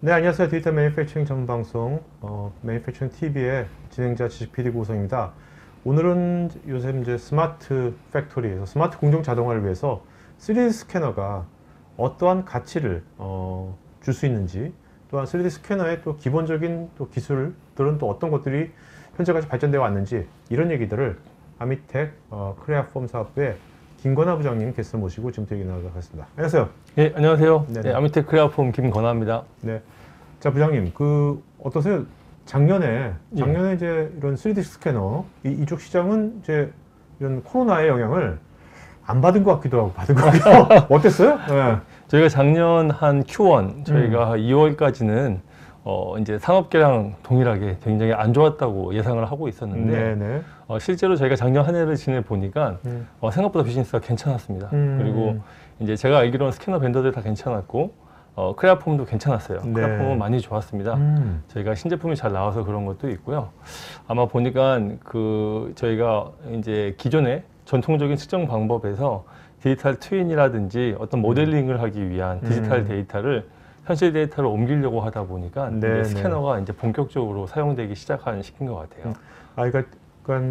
네, 안녕하세요. 디지털 매니팩처링 전문 방송 매니팩처링 TV의 진행자 지식 PD 고성입니다. 오늘은 요새 이제 스마트 팩토리에서 스마트 공정 자동화를 위해서 3D 스캐너가 어떠한 가치를 줄 수 있는지, 또한 3D 스캐너의 또 기본적인 또 기술들은 또 어떤 것들이 현재까지 발전되어 왔는지, 이런 얘기들을 아미텍 크레아폼 사업부의 김건하 부장님 게스트를 모시고 지금부터 얘기 나눠보겠습니다. 안녕하세요. 네, 안녕하세요. 네네. 네, 아미텍 크레아폼 김건하입니다. 네. 자, 부장님, 어떠세요? 작년에 이제 이런 3D 스캐너, 이쪽 시장은 이제 이런 코로나의 영향을 안 받은 것 같기도 하고, 받은 것 같기도 하고. 어땠어요? 네. 저희가 작년 한 Q1, 저희가 2월까지는 이제 상업계랑 동일하게 굉장히 안 좋았다고 예상을 하고 있었는데, 네네. 실제로 저희가 작년 한 해를 지내보니까 생각보다 비즈니스가 괜찮았습니다. 그리고 이제 제가 알기로는 스캐너 벤더들 다 괜찮았고, 크레아폼도 괜찮았어요. 네. 크레아폼은 많이 좋았습니다. 저희가 신제품이 잘 나와서 그런 것도 있고요. 아마 보니까 저희가 이제 기존의 전통적인 측정 방법에서 디지털 트윈이라든지 어떤 모델링을 하기 위한 디지털 데이터를 현실 데이터로 옮기려고 하다 보니까 이제 스캐너가 이제 본격적으로 사용되기 시작한 시기인 것 같아요. 그러니까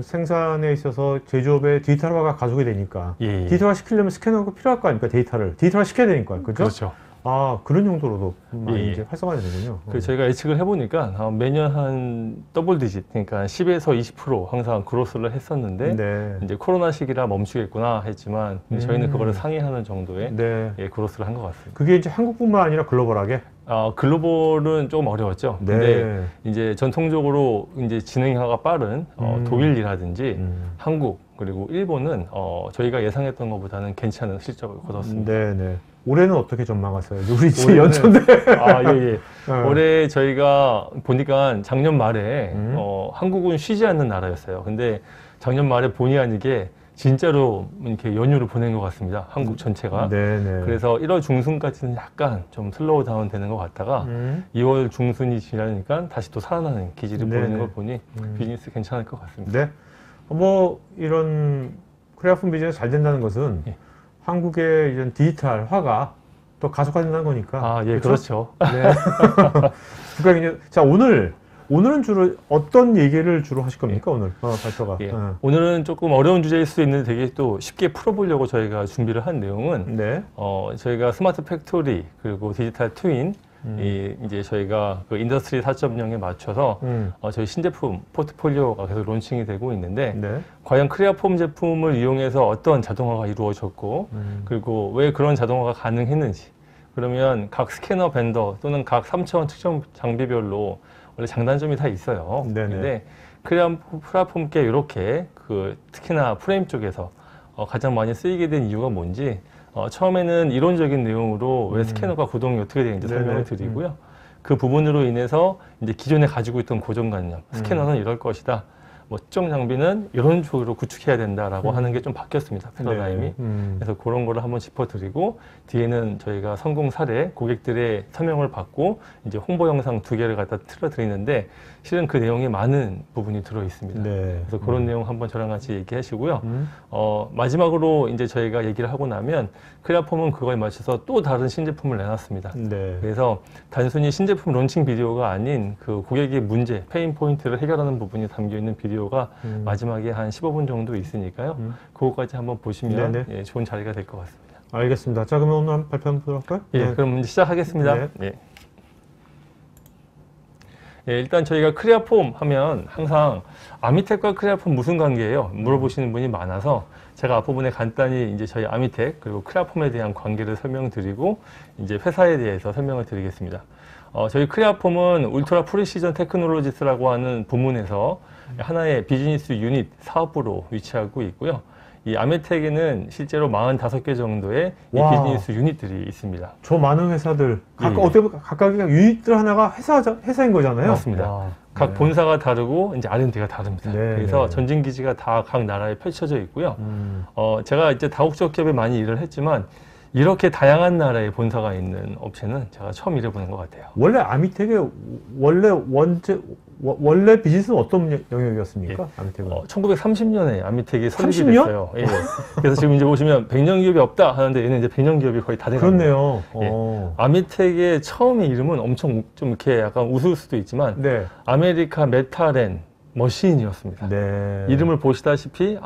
생산에 있어서 제조업의 디지털화가 가속이 되니까 예. 디지털화 시키려면 스캐너가 필요할 거 아닙니까? 데이터를 디지털화 시켜야 되니까, 그죠? 그렇죠. 아, 그런 용도로도 많이 예. 이제 활성화가 되는군요. 저희가 예측을 해보니까 매년 한 더블 디짓, 그러니까 10에서 20% 항상 그로스를 했었는데 네. 이제 코로나 시기라 멈추겠구나 했지만 저희는 그거를 상회하는 정도의 네. 그로스를 한 것 같습니다. 그게 이제 한국뿐만 아니라 글로벌하게? 글로벌은 조금 어려웠죠. 네. 근데 이제 전통적으로 이제 진행화가 빠른 독일이라든지 한국 그리고 일본은 저희가 예상했던 것보다는 괜찮은 실적을 거뒀습니다. 네네. 올해는 어떻게 전망하세요? 우리 지금 연초인데. 예. 올해 저희가 보니까 작년 말에 한국은 쉬지 않는 나라였어요. 근데 작년 말에 본의 아니게 진짜로 이렇게 연휴를 보낸 것 같습니다. 한국 전체가. 네네. 그래서 1월 중순까지는 약간 좀 슬로우 다운 되는 것 같다가 2월 중순이 지나니까 다시 또 살아나는 기질을 보이는 걸 보니 비즈니스 괜찮을 것 같습니다. 네. 뭐 이런 크레아폼 비즈니스 잘 된다는 것은 한국의 이런 디지털화가 또 가속화된다는 거니까. 그렇죠. 네. 그러니까 이제 자, 오늘은 주로 어떤 얘기를 주로 하실 겁니까? 오늘 발표가. 오늘은 조금 어려운 주제일 수도 있는데 되게 또 쉽게 풀어보려고 저희가 준비를 한 내용은 저희가 스마트 팩토리 그리고 디지털 트윈 이제 저희가 그 인더스트리 4.0에 맞춰서 저희 신제품 포트폴리오가 계속 론칭이 되고 있는데 과연 크레아폼 제품을 이용해서 어떤 자동화가 이루어졌고 그리고 왜 그런 자동화가 가능했는지, 그러면 각 스캐너 벤더 또는 각 3차원 측정 장비별로 원래 장단점이 다 있어요. 근데 크레아폼께 이렇게 특히나 프레임 쪽에서 가장 많이 쓰이게 된 이유가 뭔지 처음에는 이론적인 내용으로 왜 스캐너가 구동이 어떻게 되는지 설명을 드리고요. 그 부분으로 인해서 이제 기존에 가지고 있던 고정관념, 스캐너는 이럴 것이다, 뭐 측정 장비는 이런 쪽으로 구축해야 된다라고 하는 게 좀 바뀌었습니다, 패러다임이. 그래서 그런 거를 한번 짚어드리고 뒤에는 저희가 성공 사례, 고객들의 설명을 받고 이제 홍보 영상 2개를 갖다 틀어드리는데 실은 그 내용에 많은 부분이 들어 있습니다. 그래서 그런 내용 한번 저랑 같이 얘기하시고요. 마지막으로 이제 저희가 얘기를 하고 나면 크레아폼은 그거에 맞춰서 또 다른 신제품을 내놨습니다. 그래서 단순히 신제품 론칭 비디오가 아닌 그 고객의 문제, 페인 포인트를 해결하는 부분이 담겨 있는 비디오가 마지막에 한 15분 정도 있으니까요. 그거까지 한번 보시면 좋은 자리가 될 것 같습니다. 알겠습니다. 자, 그러면 오늘 한번 발표 한번 들어갈까요? 그럼 이제 시작하겠습니다. 일단 저희가 크레아폼 하면 항상 아미텍과 크레아폼 무슨 관계예요? 물어보시는 분이 많아서 제가 앞부분에 간단히 이제 저희 아미텍 그리고 크레아폼에 대한 관계를 설명드리고 이제 회사에 대해서 설명을 드리겠습니다. 저희 크레아폼은 울트라 프리시전 테크놀로지스라고 하는 부문에서 하나의 비즈니스 유닛 사업부로 위치하고 있고요. 이 아미텍에는 실제로 45개 정도의 이 비즈니스 유닛들이 있습니다. 저 많은 회사들, 어떻게 보면 각각의 유닛들 하나가 회사인 거잖아요. 맞습니다. 각 본사가 다르고 이제 R&D가 다릅니다. 그래서 전진기지가 다 각 나라에 펼쳐져 있고요. 제가 이제 다국적 기업에 많이 일을 했지만 이렇게 다양한 나라의 본사가 있는 업체는 제가 처음 일해보는 것 같아요. 원래 아미텍의 원래 원래 비즈니스는 어떤 영역이었습니까? 아미텍은? 1930년에 아미텍이 설립이 30년? 됐어요. 예. 그래서 지금 이제 보시면 100년 기업이 없다 하는데 얘는 이제 100년 기업이 거의 다 돼가요. 그렇네요. 예. 아미텍의 처음의 이름은 엄청 좀 이렇게 약간 웃을 수도 있지만 네. 아메리카 메탈 앤 머신이었습니다. 네. 이름을 보시다시피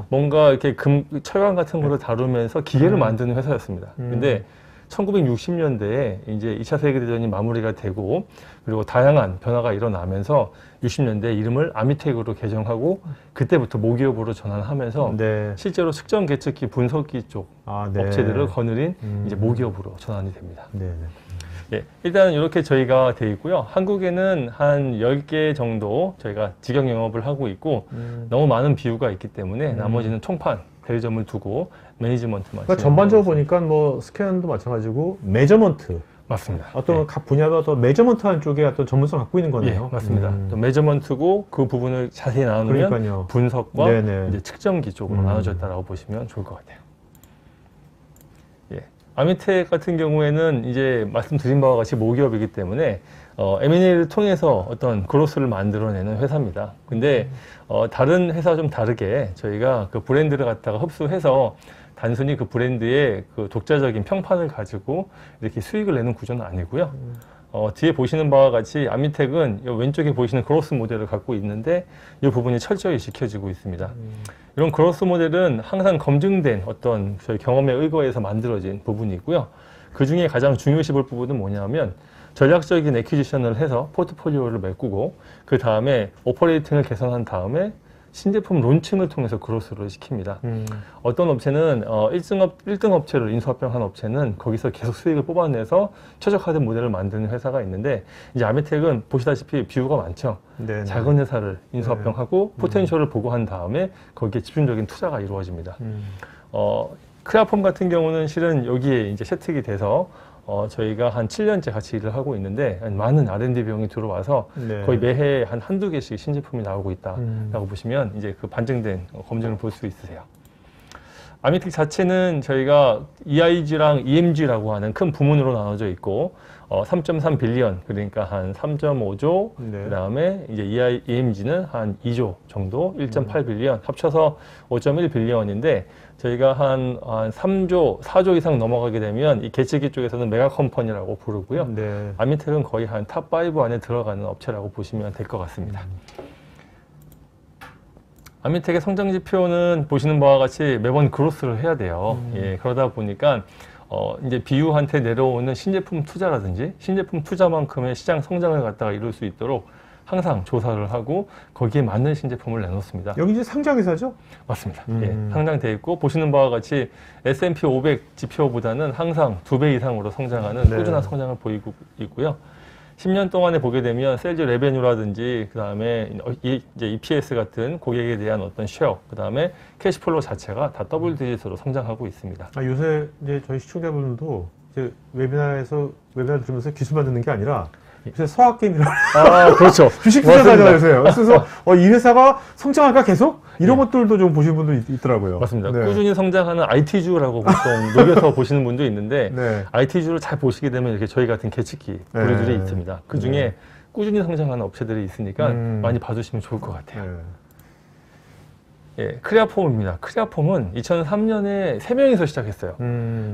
뭔가 이렇게 철강 같은 거를 다루면서 기계를 만드는 회사였습니다. 근데 1960년대에 이제 2차 세계대전이 마무리가 되고 그리고 다양한 변화가 일어나면서 60년대 이름을 아미텍으로 개정하고 그때부터 모기업으로 전환하면서 네. 실제로 측정 계측기 분석기 쪽 네. 업체들을 거느린 이제 모기업으로 전환이 됩니다. 네. 예, 일단 이렇게 저희가 돼 있고요. 한국에는 한 10개 정도 저희가 직영 영업을 하고 있고 너무 많은 비유가 있기 때문에 나머지는 총판 대리점을 두고 매니지먼트만. 그러니까 전반적으로 보니까 뭐 스캔도 마찬가지고 매저먼트. 맞습니다. 어떤 각 분야도 어떤 매저먼트하는 쪽에 어떤 전문성을 갖고 있는 거네요. 예, 맞습니다. 또 매저먼트고 그 부분을 자세히 나누면 그러니까요. 분석과 네네. 이제 측정기 쪽으로 나눠져 있다라고 보시면 좋을 것 같아요. 예. 아미텍 같은 경우에는 이제 말씀드린 바와 같이 모기업이기 때문에 M&A를 통해서 어떤 그로스를 만들어내는 회사입니다. 근데 다른 회사와 좀 다르게 저희가 그 브랜드를 갖다가 흡수해서 단순히 그 브랜드의 그 독자적인 평판을 가지고 이렇게 수익을 내는 구조는 아니고요. 뒤에 보시는 바와 같이 아미텍은 이 왼쪽에 보시는 그로스 모델을 갖고 있는데 이 부분이 철저히 지켜지고 있습니다. 이런 그로스 모델은 항상 검증된 어떤 저희 경험에 의거해서 만들어진 부분이 있고요. 그 중에 가장 중요시 볼 부분은 뭐냐면 전략적인 애퀴지션을 해서 포트폴리오를 메꾸고 그 다음에 오퍼레이팅을 개선한 다음에 신제품 론칭을 통해서 그로스를 시킵니다. 어떤 업체는 1등 업체를 인수합병한 업체는 거기서 계속 수익을 뽑아내서 최적화된 모델을 만드는 회사가 있는데 이제 아미텍은 보시다시피 비유가 많죠. 네네. 작은 회사를 인수합병하고 포텐셜을 보고한 다음에 거기에 집중적인 투자가 이루어집니다. 크레아폼 같은 경우는 실은 여기에 이제 채택이 돼서 저희가 한 7년째 같이 일을 하고 있는데 많은 R&D 비용이 들어와서 네. 거의 매해 한두 개씩 신제품이 나오고 있다라고 보시면 이제 그 반증된 검증을 볼 수 있으세요. 아미텍 자체는 저희가 EIG랑 EMG라고 하는 큰 부문으로 나눠져 있고 3.3 빌리언 그러니까 한 3.5조 네. 그다음에 이제 EMG는 한 2조 정도 1.8 빌리언 합쳐서 5.1 빌리언인데 저희가 한 3조, 4조 이상 넘어가게 되면 이 계측기 쪽에서는 메가 컴퍼니라고 부르고요. 네. 아미텍은 거의 한 탑5 안에 들어가는 업체라고 보시면 될 것 같습니다. 아미텍의 성장 지표는 보시는 바와 같이 매번 그로스를 해야 돼요. 예, 그러다 보니까 이제 BU한테 내려오는 신제품 투자라든지 신제품 투자만큼의 시장 성장을 갖다가 이룰 수 있도록 항상 조사를 하고 거기에 맞는 신제품을 내놓습니다. 여기 이제 상장회사죠? 맞습니다. 예, 상장돼 있고 보시는 바와 같이 S&P 500 지표보다는 항상 2배 이상으로 성장하는 네. 꾸준한 성장을 보이고 있고요. 10년 동안에 보게 되면 셀즈 레베뉴라든지 그 다음에 이제 EPS 같은 고객에 대한 어떤 쉐어 그 다음에 캐시플로우 자체가 다 더블 디짓으로 성장하고 있습니다. 요새 이제 저희 시청자분들도 이제 웨비나를 들으면서 기술만 듣는 게 아니라 요새 서학게임이라고 그렇죠. 주식 투자자잖아요. 그래서 이 회사가 성장할까 계속? 이런 것들도 좀 보시는 분도 있더라고요. 맞습니다. 네. 꾸준히 성장하는 IT주라고 보통 녹여서 보시는 분도 있는데 네. IT주를 잘 보시게 되면 이렇게 저희 같은 계측기 부류들이 있습니다. 그 중에 꾸준히 성장하는 업체들이 있으니까 많이 봐주시면 좋을 것 같아요. 예, 크레아폼입니다. 크레아폼은 2003년에 3명이서 시작했어요.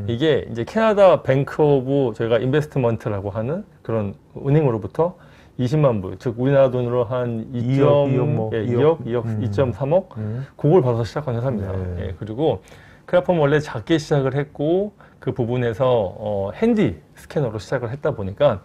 이게 이제 캐나다 뱅크 오브 저희가 인베스트먼트라고 하는 그런 은행으로부터 20만 불, 즉 우리나라 돈으로 한 2억, 2.3억 그걸 받아서 시작한 회사입니다. 네. 예, 그리고 크레아폼 원래 작게 시작을 했고 그 부분에서 핸디 스캐너로 시작을 했다 보니까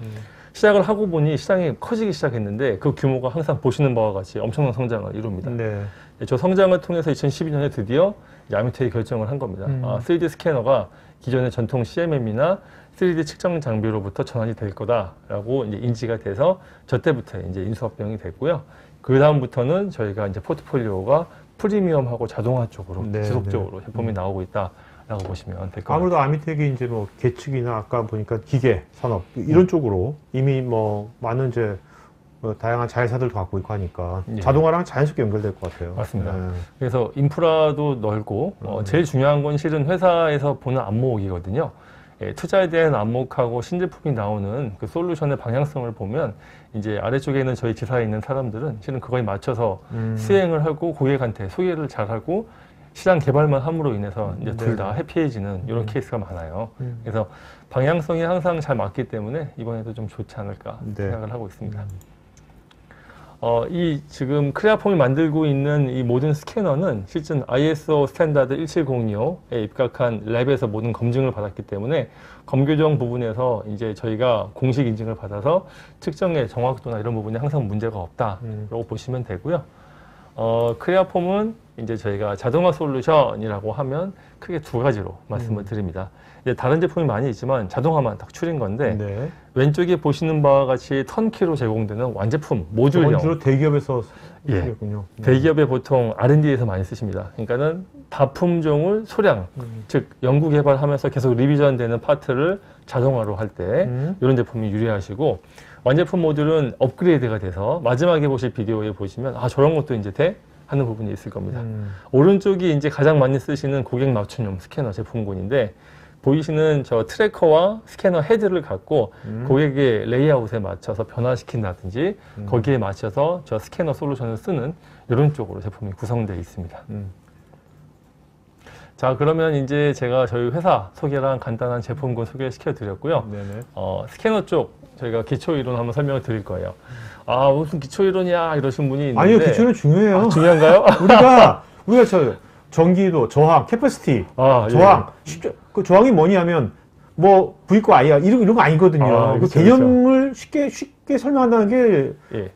시작을 하고 보니 시장이 커지기 시작했는데 그 규모가 항상 보시는 바와 같이 엄청난 성장을 이룹니다. 네. 저 성장을 통해서 2012년에 드디어 아미텍이 결정을 한 겁니다. 3D 스캐너가 기존의 전통 CMM이나 3D 측정 장비로부터 전환이 될 거다라고 이제 인지가 돼서 저 때부터 이제 인수합병이 됐고요. 그 다음부터는 저희가 이제 포트폴리오가 프리미엄하고 자동화 쪽으로 지속적으로 제품이 나오고 있다라고 보시면 될 것 같아요. 아무래도 아미텍이 이제 뭐 계측이나 아까 보니까 기계 산업 이런 쪽으로 이미 뭐 많은 이제 다양한 자회사들도 갖고 있고 하니까 자동화랑 자연스럽게 연결될 것 같아요. 맞습니다. 그래서 인프라도 넓고 제일 중요한 건 실은 회사에서 보는 안목이거든요. 투자에 대한 안목하고 신제품이 나오는 그 솔루션의 방향성을 보면 이제 아래쪽에 있는 저희 지사에 있는 사람들은 실은 그거에 맞춰서 수행을 하고 고객한테 소개를 잘하고 시장 개발만 함으로 인해서 이제 둘 다 해피해지는 이런 케이스가 많아요. 그래서 방향성이 항상 잘 맞기 때문에 이번에도 좀 좋지 않을까 생각을 하고 있습니다. 이 지금 크레아폼이 만들고 있는 이 모든 스캐너는 실제 ISO 스탠다드 17025에 입각한 랩에서 모든 검증을 받았기 때문에 검교정 부분에서 이제 저희가 공식 인증을 받아서 측정의 정확도나 이런 부분이 항상 문제가 없다라고 보시면 되고요. 크레아폼은 이제 저희가 자동화 솔루션이라고 하면 크게 두 가지로 말씀을 드립니다. 이제 다른 제품이 많이 있지만 자동화만 딱 추린 건데 왼쪽에 보시는 바와 같이 턴키로 제공되는 완제품 모듈형. 주로 대기업에서 예, 쓰겠군요. 대기업에 보통 R&D에서 많이 쓰십니다. 그러니까는 다품종을 소량, 즉 연구 개발하면서 계속 리비전되는 파트를 자동화로 할 때 이런 제품이 유리하시고 완제품 모듈은 업그레이드가 돼서 마지막에 보실 비디오에 보시면 아 저런 것도 이제 돼? 하는 부분이 있을 겁니다. 오른쪽이 이제 가장 많이 쓰시는 고객 맞춤용 스캐너 제품군인데 보이시는 저 트래커와 스캐너 헤드를 갖고 고객의 레이아웃에 맞춰서 변화시킨다든지 거기에 맞춰서 저 스캐너 솔루션을 쓰는 이런 쪽으로 제품이 구성되어 있습니다. 자, 그러면 이제 제가 저희 회사 소개랑 간단한 제품군 소개를 시켜드렸고요. 스캐너 쪽 저희가 기초 이론 한번 설명을 드릴 거예요. 아, 무슨 기초 이론이야 이러신 분이 있는데 아니요, 기초는 중요해요. 아, 중요한가요? 우리가 저 전기도, 저항, 캐퍼시티, 저항. 예. 쉽죠. 그 저항이 뭐냐면 뭐 V과 I야 이런 거 아니거든요. 그 그렇죠, 개념을 쉽게 설명한다는 게 예.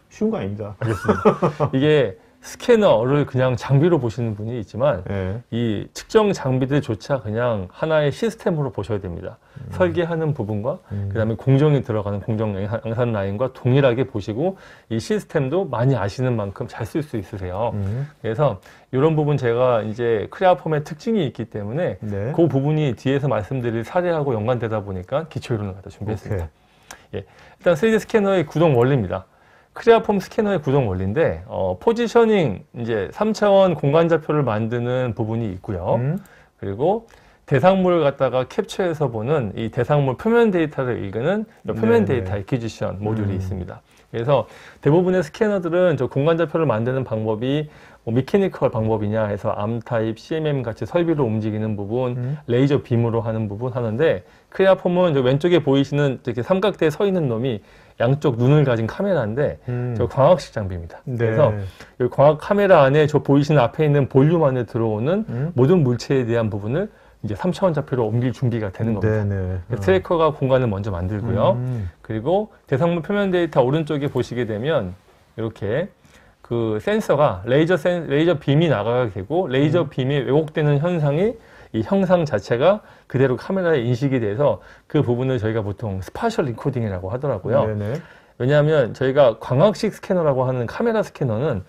쉬운 거 아닙니다. 알겠습니다. 이게 스캐너를 그냥 장비로 보시는 분이 있지만 이 측정 장비들조차 그냥 하나의 시스템으로 보셔야 됩니다. 설계하는 부분과 그다음에 공정이 들어가는 공정 양산 라인과 동일하게 보시고 이 시스템도 많이 아시는 만큼 잘 쓸 수 있으세요. 그래서 이런 부분 제가 이제 크레아폼의 특징이 있기 때문에 그 부분이 뒤에서 말씀드릴 사례하고 연관되다 보니까 기초 이론을 갖다 준비했습니다. 예, 일단 3D 스캐너의 구동 원리입니다. 크레아폼 스캐너의 구동 원리인데 포지셔닝 이제 3차원 공간 좌표를 만드는 부분이 있고요. 그리고 대상물을 갖다가 캡처해서 보는 이 대상물 표면 데이터를 읽는 표면 데이터 애퀴지션 모듈이 있습니다. 그래서 대부분의 스캐너들은 저 공간 좌표를 만드는 방법이 미케니컬 방법이냐 해서 암 타입, CMM 같이 설비로 움직이는 부분, 레이저 빔으로 하는 부분 하는데 크레아폼은 왼쪽에 보이시는 이렇게 삼각대에 서 있는 놈이 양쪽 눈을 가진 카메라인데 저 광학식 장비입니다. 그래서 이 광학 카메라 안에 저 보이시는 앞에 있는 볼륨 안에 들어오는 모든 물체에 대한 부분을 이제 3차원 좌표로 옮길 준비가 되는 겁니다. 트래커가 공간을 먼저 만들고요. 그리고 대상물 표면 데이터 오른쪽에 보시게 되면 이렇게 그 센서가 레이저 빔이 나가게 되고 레이저 빔이 왜곡되는 현상이 이 형상 자체가 그대로 카메라에 인식이 돼서 그 부분을 저희가 보통 스파셜 인코딩이라고 하더라고요. 왜냐하면 저희가 광학식 스캐너라고 하는 카메라 스캐너는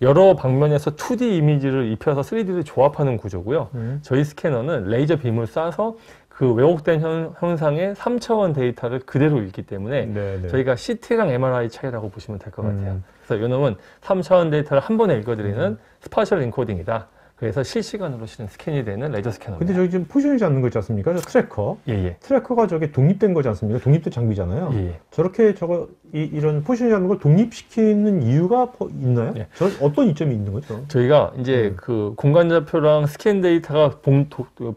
여러 방면에서 2D 이미지를 입혀서 3D를 조합하는 구조고요. 저희 스캐너는 레이저 빔을 쏴서 그 왜곡된 현상의 3차원 데이터를 그대로 읽기 때문에 저희가 CT랑 MRI 차이라고 보시면 될 것 같아요. 그래서 이놈은 3차원 데이터를 한 번에 읽어드리는 스파셜 인코딩이다. 그래서 실시간으로 실은 스캔이 되는 레이저 스캐너입니다. 근데 저기 지금 포지션이 잡는 거 있지 않습니까? 트래커. 트래커가 저게 독립된 거지 않습니까? 독립된 장비잖아요. 저렇게 이런 포지션이 잡는 걸 독립시키는 이유가 있나요? 저 어떤 이점이 있는 거죠? 저희가 이제 그 공간 좌표랑 스캔 데이터가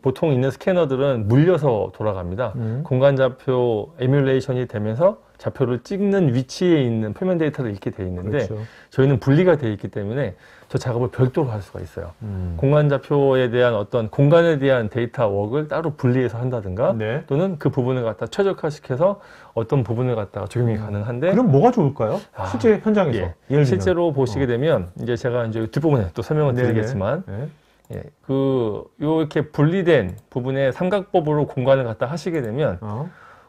보통 있는 스캐너들은 물려서 돌아갑니다. 공간 좌표 에뮬레이션이 되면서 좌표를 찍는 위치에 있는 표면 데이터를 읽게 돼 있는데 저희는 분리가 돼 있기 때문에 저 작업을 별도로 할 수가 있어요. 공간 좌표에 대한 어떤 공간에 대한 데이터 웍을 따로 분리해서 한다든가 또는 그 부분을 갖다 최적화시켜서 어떤 부분을 갖다가 적용이 가능한데 그럼 뭐가 좋을까요? 실제 현장에서 예를 들면. 실제로 보시게 되면 이제 제가 이제 뒷부분에 또 설명을 드리겠지만 이렇게 분리된 부분의 삼각법으로 공간을 갖다 하시게 되면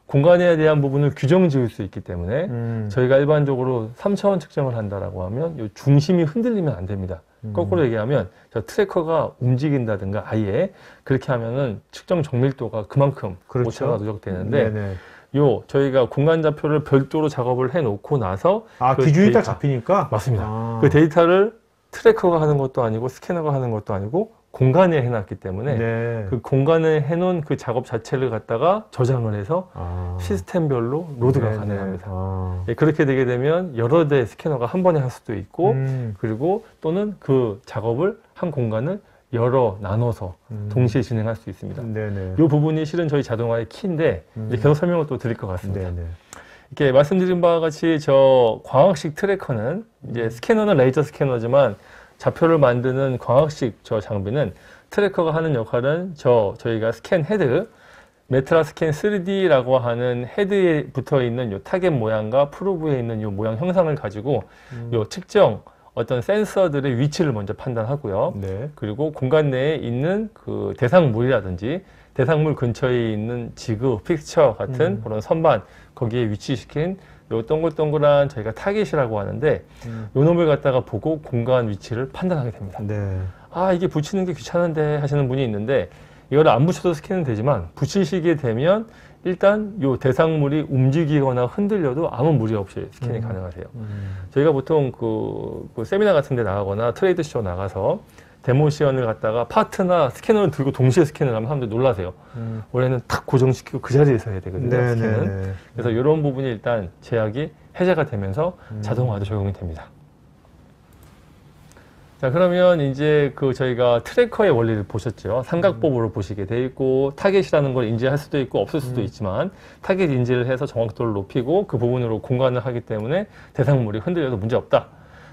공간에 대한 부분을 규정 지을 수 있기 때문에 저희가 일반적으로 3차원 측정을 한다라고 하면 이 중심이 흔들리면 안 됩니다. 거꾸로 얘기하면 저 트래커가 움직인다든가 아예 그렇게 하면은 측정 정밀도가 그만큼 오차가 누적되는데 저희가 공간 좌표를 별도로 작업을 해 놓고 나서 그 기준이 딱 잡히니까 맞습니다. 그 데이터를 트래커가 하는 것도 아니고 스캐너가 하는 것도 아니고 공간에 해놨기 때문에 네. 그 공간에 해놓은 그 작업 자체를 갖다가 저장을 해서 시스템별로 로드가 네네. 가능합니다. 예, 그렇게 되게 되면 여러 대의 스캐너가 한 번에 할 수도 있고 그리고 또는 그 작업을 한 공간을 여러 나눠서 동시에 진행할 수 있습니다. 네네. 이 부분이 실은 저희 자동화의 키인데 이제 계속 설명을 또 드릴 것 같습니다. 네네. 이렇게 말씀드린 바와 같이 저 광학식 트래커는 이제 스캐너는 레이저 스캐너지만 좌표를 만드는 광학식 저 장비는 트래커가 하는 역할은 저희가 스캔 헤드, 메트라 스캔 3D라고 하는 헤드에 붙어 있는 요 타겟 모양과 프로브에 있는 요 모양 형상을 가지고 요 특정 어떤 센서들의 위치를 먼저 판단하고요. 네. 그리고 공간 내에 있는 그 대상물이라든지 대상물 근처에 있는 지그, 픽처 같은 그런 선반 거기에 위치시킨 요 동글동글한 저희가 타겟이라고 하는데 요 놈을 갖다가 보고 공간 위치를 판단하게 됩니다. 네. 아, 이게 붙이는 게 귀찮은데 하시는 분이 있는데 이거를 안 붙여도 스캔은 되지만 붙이시게 되면 일단 요 대상물이 움직이거나 흔들려도 아무 무리 없이 스캔이 가능하세요. 저희가 보통 그 세미나 같은 데 나가거나 트레이드 쇼 나가서 데모 시연을 갖다가 파트나 스캐너를 들고 동시에 스캔을 하면 사람들이 놀라세요. 원래는 탁 고정시키고 그 자리에서 해야 되거든요. 네네. 스캔은. 그래서 이런 부분이 일단 제약이 해제가 되면서 자동화도 적용이 됩니다. 자, 그러면 이제 그 저희가 트래커의 원리를 보셨죠. 삼각법으로 보시게 돼 있고 타겟이라는 걸 인지할 수도 있고 없을 수도 있지만 타겟 인지를 해서 정확도를 높이고 그 부분으로 공간을 하기 때문에 대상물이 흔들려도 문제 없다.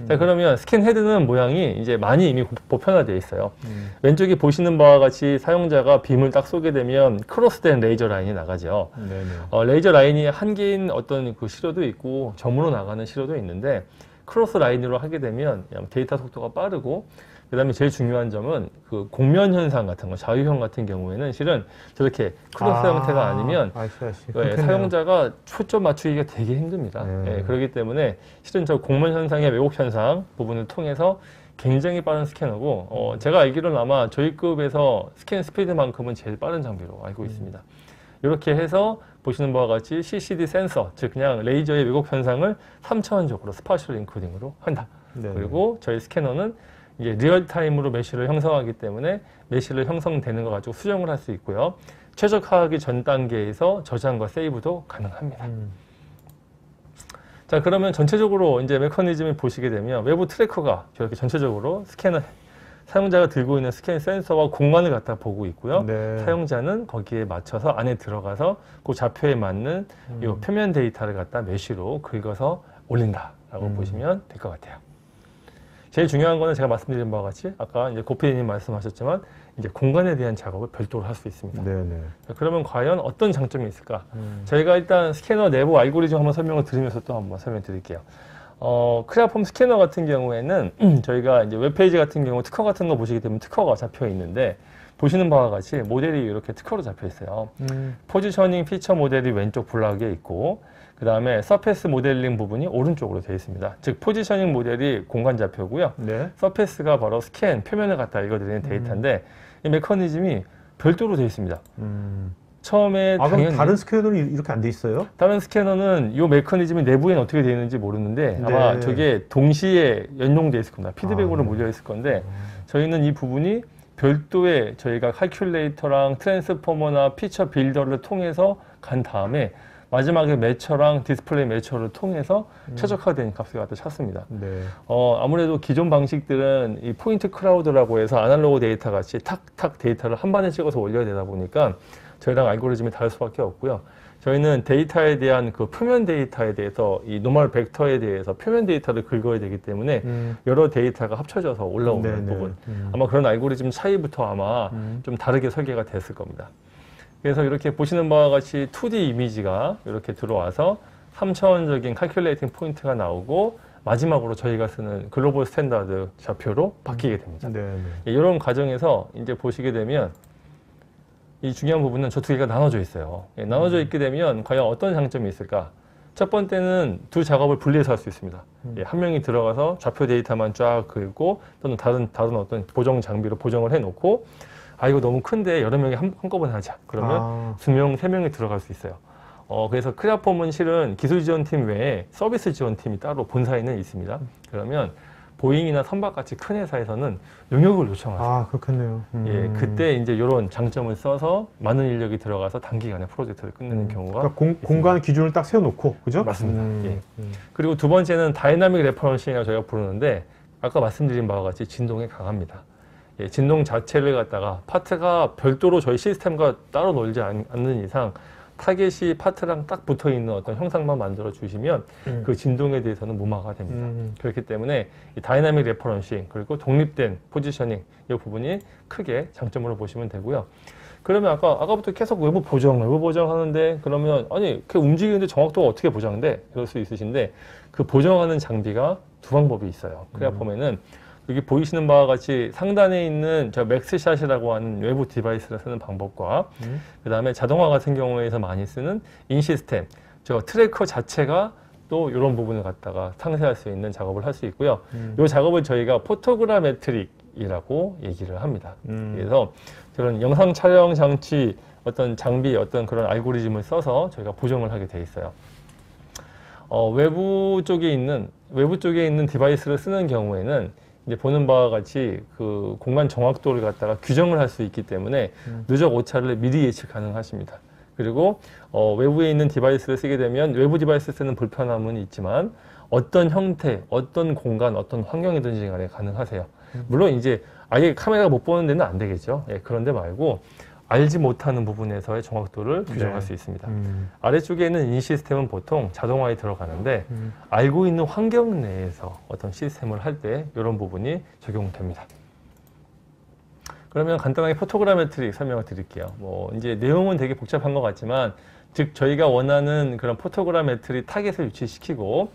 자, 그러면 스캔 헤드는 모양이 이제 많이 이미 보편화되어 있어요. 왼쪽에 보시는 바와 같이 사용자가 빔을 딱 쏘게 되면 크로스된 레이저 라인이 나가죠. 네네. 레이저 라인이 한 개인 어떤 그 시료도 있고 점으로 나가는 시료도 있는데 크로스 라인으로 하게 되면 데이터 속도가 빠르고 그 다음에 제일 중요한 점은 그 공면 현상 같은 거, 자유형 같은 경우에는 실은 저렇게 크로스 형태가 아니면 사용자가 초점 맞추기가 되게 힘듭니다. 예, 그렇기 때문에 실은 저 공면 현상의 왜곡 현상 부분을 통해서 굉장히 빠른 스캐너고 제가 알기로는 아마 저희 급에서 스캔 스피드만큼은 제일 빠른 장비로 알고 있습니다. 이렇게 해서 보시는 바와 같이 CCD 센서, 즉 그냥 레이저의 왜곡 현상을 3차원적으로 스파셜 인코딩으로 한다. 네네. 그리고 저희 스캐너는 이제 리얼타임으로 메쉬를 형성하기 때문에 메쉬를 형성되는 거 가지고 수정을 할 수 있고요. 최적화하기 전 단계에서 저장과 세이브도 가능합니다. 자, 그러면 전체적으로 이제 메커니즘을 보시게 되면 외부 트래커가 저렇게 전체적으로 스캐너 사용자가 들고 있는 스캔 센서와 공간을 갖다 보고 있고요. 네. 사용자는 거기에 맞춰서 안에 들어가서 그 좌표에 맞는 이 표면 데이터를 갖다 메쉬로 긁어서 올린다라고 보시면 될 것 같아요. 제일 중요한 거는 제가 말씀드린 바와 같이 아까 이제 고피디님 말씀하셨지만 이제 공간에 대한 작업을 별도로 할 수 있습니다. 네네. 그러면 과연 어떤 장점이 있을까? 저희가 일단 스캐너 내부 알고리즘 한번 설명을 드리면서 또 한번 설명드릴게요. 크레아폼 스캐너 같은 경우에는 저희가 이제 웹페이지 같은 경우 특허 같은 거 보시게 되면 특허가 잡혀 있는데 보시는 바와 같이 모델이 이렇게 특허로 잡혀 있어요. 포지셔닝 피처 모델이 왼쪽 블락에 있고 그 다음에 서페스 모델링 부분이 오른쪽으로 되어 있습니다. 즉 포지셔닝 모델이 공간 좌표고요. 네. 서페스가 바로 스캔 표면을 갖다 읽어드리는 데이터인데 이 메커니즘이 별도로 되어 있습니다. 처음에 그럼 당연히 다른 스캐너는 이렇게 안 돼 있어요? 다른 스캐너는 이 메커니즘이 내부에는 어떻게 되어 있는지 모르는데 아마 네. 저게 동시에 연동되어 있을 겁니다. 피드백으로 몰려 있을 건데 저희는 이 부분이 별도의 저희가 칼큘레이터랑 트랜스포머나 피처 빌더를 통해서 간 다음에 마지막에 매처랑 디스플레이 매처를 통해서 최적화된 값을 갖다 찾습니다. 네. 아무래도 기존 방식들은 이 포인트 클라우드라고 해서 아날로그 데이터 같이 탁탁 데이터를 한 번에 찍어서 올려야 되다 보니까 저희랑 알고리즘이 다를 수밖에 없고요. 저희는 데이터에 대한 그 표면 데이터에 대해서 이 노멀 벡터에 대해서 표면 데이터를 긁어야 되기 때문에 여러 데이터가 합쳐져서 올라오는 네네. 부분. 아마 그런 알고리즘 차이부터 아마 좀 다르게 설계가 됐을 겁니다. 그래서 이렇게 보시는 바와 같이 2D 이미지가 이렇게 들어와서 3차원적인 칼큘레이팅 포인트가 나오고 마지막으로 저희가 쓰는 글로벌 스탠다드 좌표로 바뀌게 됩니다. 네네. 이런 과정에서 이제 보시게 되면 이 중요한 부분은 저 두 개가 나눠져 있어요. 나눠져 있게 되면 과연 어떤 장점이 있을까? 첫 번째는 두 작업을 분리해서 할 수 있습니다. 한 명이 들어가서 좌표 데이터만 쫙 긁고 또는 다른 어떤 보정 장비로 보정을 해놓고 이거 너무 큰데 여러 명이 한꺼번에 하자. 그러면 2명, 3명이 들어갈 수 있어요. 그래서 크레아폼은 실은 기술 지원팀 외에 서비스 지원팀이 따로 본사에는 있습니다. 그러면 보잉이나 선박같이 큰 회사에서는 용역을 요청하죠. 아, 그렇겠네요. 예, 그때 이제 이런 장점을 써서 많은 인력이 들어가서 단기간에 프로젝트를 끝내는 경우가 그러니까 공간 기준을 딱 세워놓고, 그죠? 맞습니다. 예. 그리고 두 번째는 다이나믹 레퍼런싱이라고 저희가 부르는데 아까 말씀드린 바와 같이 진동에 강합니다. 예, 진동 자체를 갖다가 파트가 별도로 저희 시스템과 따로 놀지 않는 이상 타겟이 파트랑 딱 붙어 있는 어떤 형상만 만들어 주시면 그 진동에 대해서는 무마가 됩니다. 그렇기 때문에 이 다이나믹 레퍼런싱 그리고 독립된 포지셔닝 이 부분이 크게 장점으로 보시면 되고요. 그러면 아까부터 계속 외부 보정하는데 그러면 아니 그 움직이는데 정확도가 어떻게 보장돼? 이럴 수 있으신데 그 보정하는 장비가 두 방법이 있어요. 그래야 보면은 여기 보이시는 바와 같이 상단에 있는 저 맥스샷이라고 하는 외부 디바이스를 쓰는 방법과 그 다음에 자동화 같은 경우에서 많이 쓰는 인시스템, 저 트래커 자체가 또 이런 부분을 갖다가 상쇄할 수 있는 작업을 할 수 있고요. 이 작업을 저희가 포토그라메트릭이라고 얘기를 합니다. 그래서 그런 영상 촬영 장치 어떤 장비 어떤 그런 알고리즘을 써서 저희가 보정을 하게 돼 있어요. 외부 쪽에 있는 디바이스를 쓰는 경우에는 이제 보는 바와 같이 그 공간 정확도를 갖다가 규정을 할 수 있기 때문에 누적 오차를 미리 예측 가능하십니다. 그리고 외부에 있는 디바이스를 쓰게 되면 외부 디바이스 쓰는 불편함은 있지만 어떤 형태, 어떤 공간, 어떤 환경이든지 간에 가능하세요. 물론 이제 아예 카메라가 못 보는 데는 안 되겠죠. 예, 그런데 말고 알지 못하는 부분에서의 정확도를 규정할 수 있습니다. 아래쪽에 있는 인시스템은 보통 자동화에 들어가는데 알고 있는 환경 내에서 어떤 시스템을 할 때 이런 부분이 적용됩니다. 그러면 간단하게 포토그라메트릭 설명을 드릴게요. 뭐 이제 내용은 되게 복잡한 것 같지만 즉 저희가 원하는 그런 포토그라메트릭 타겟을 위치시키고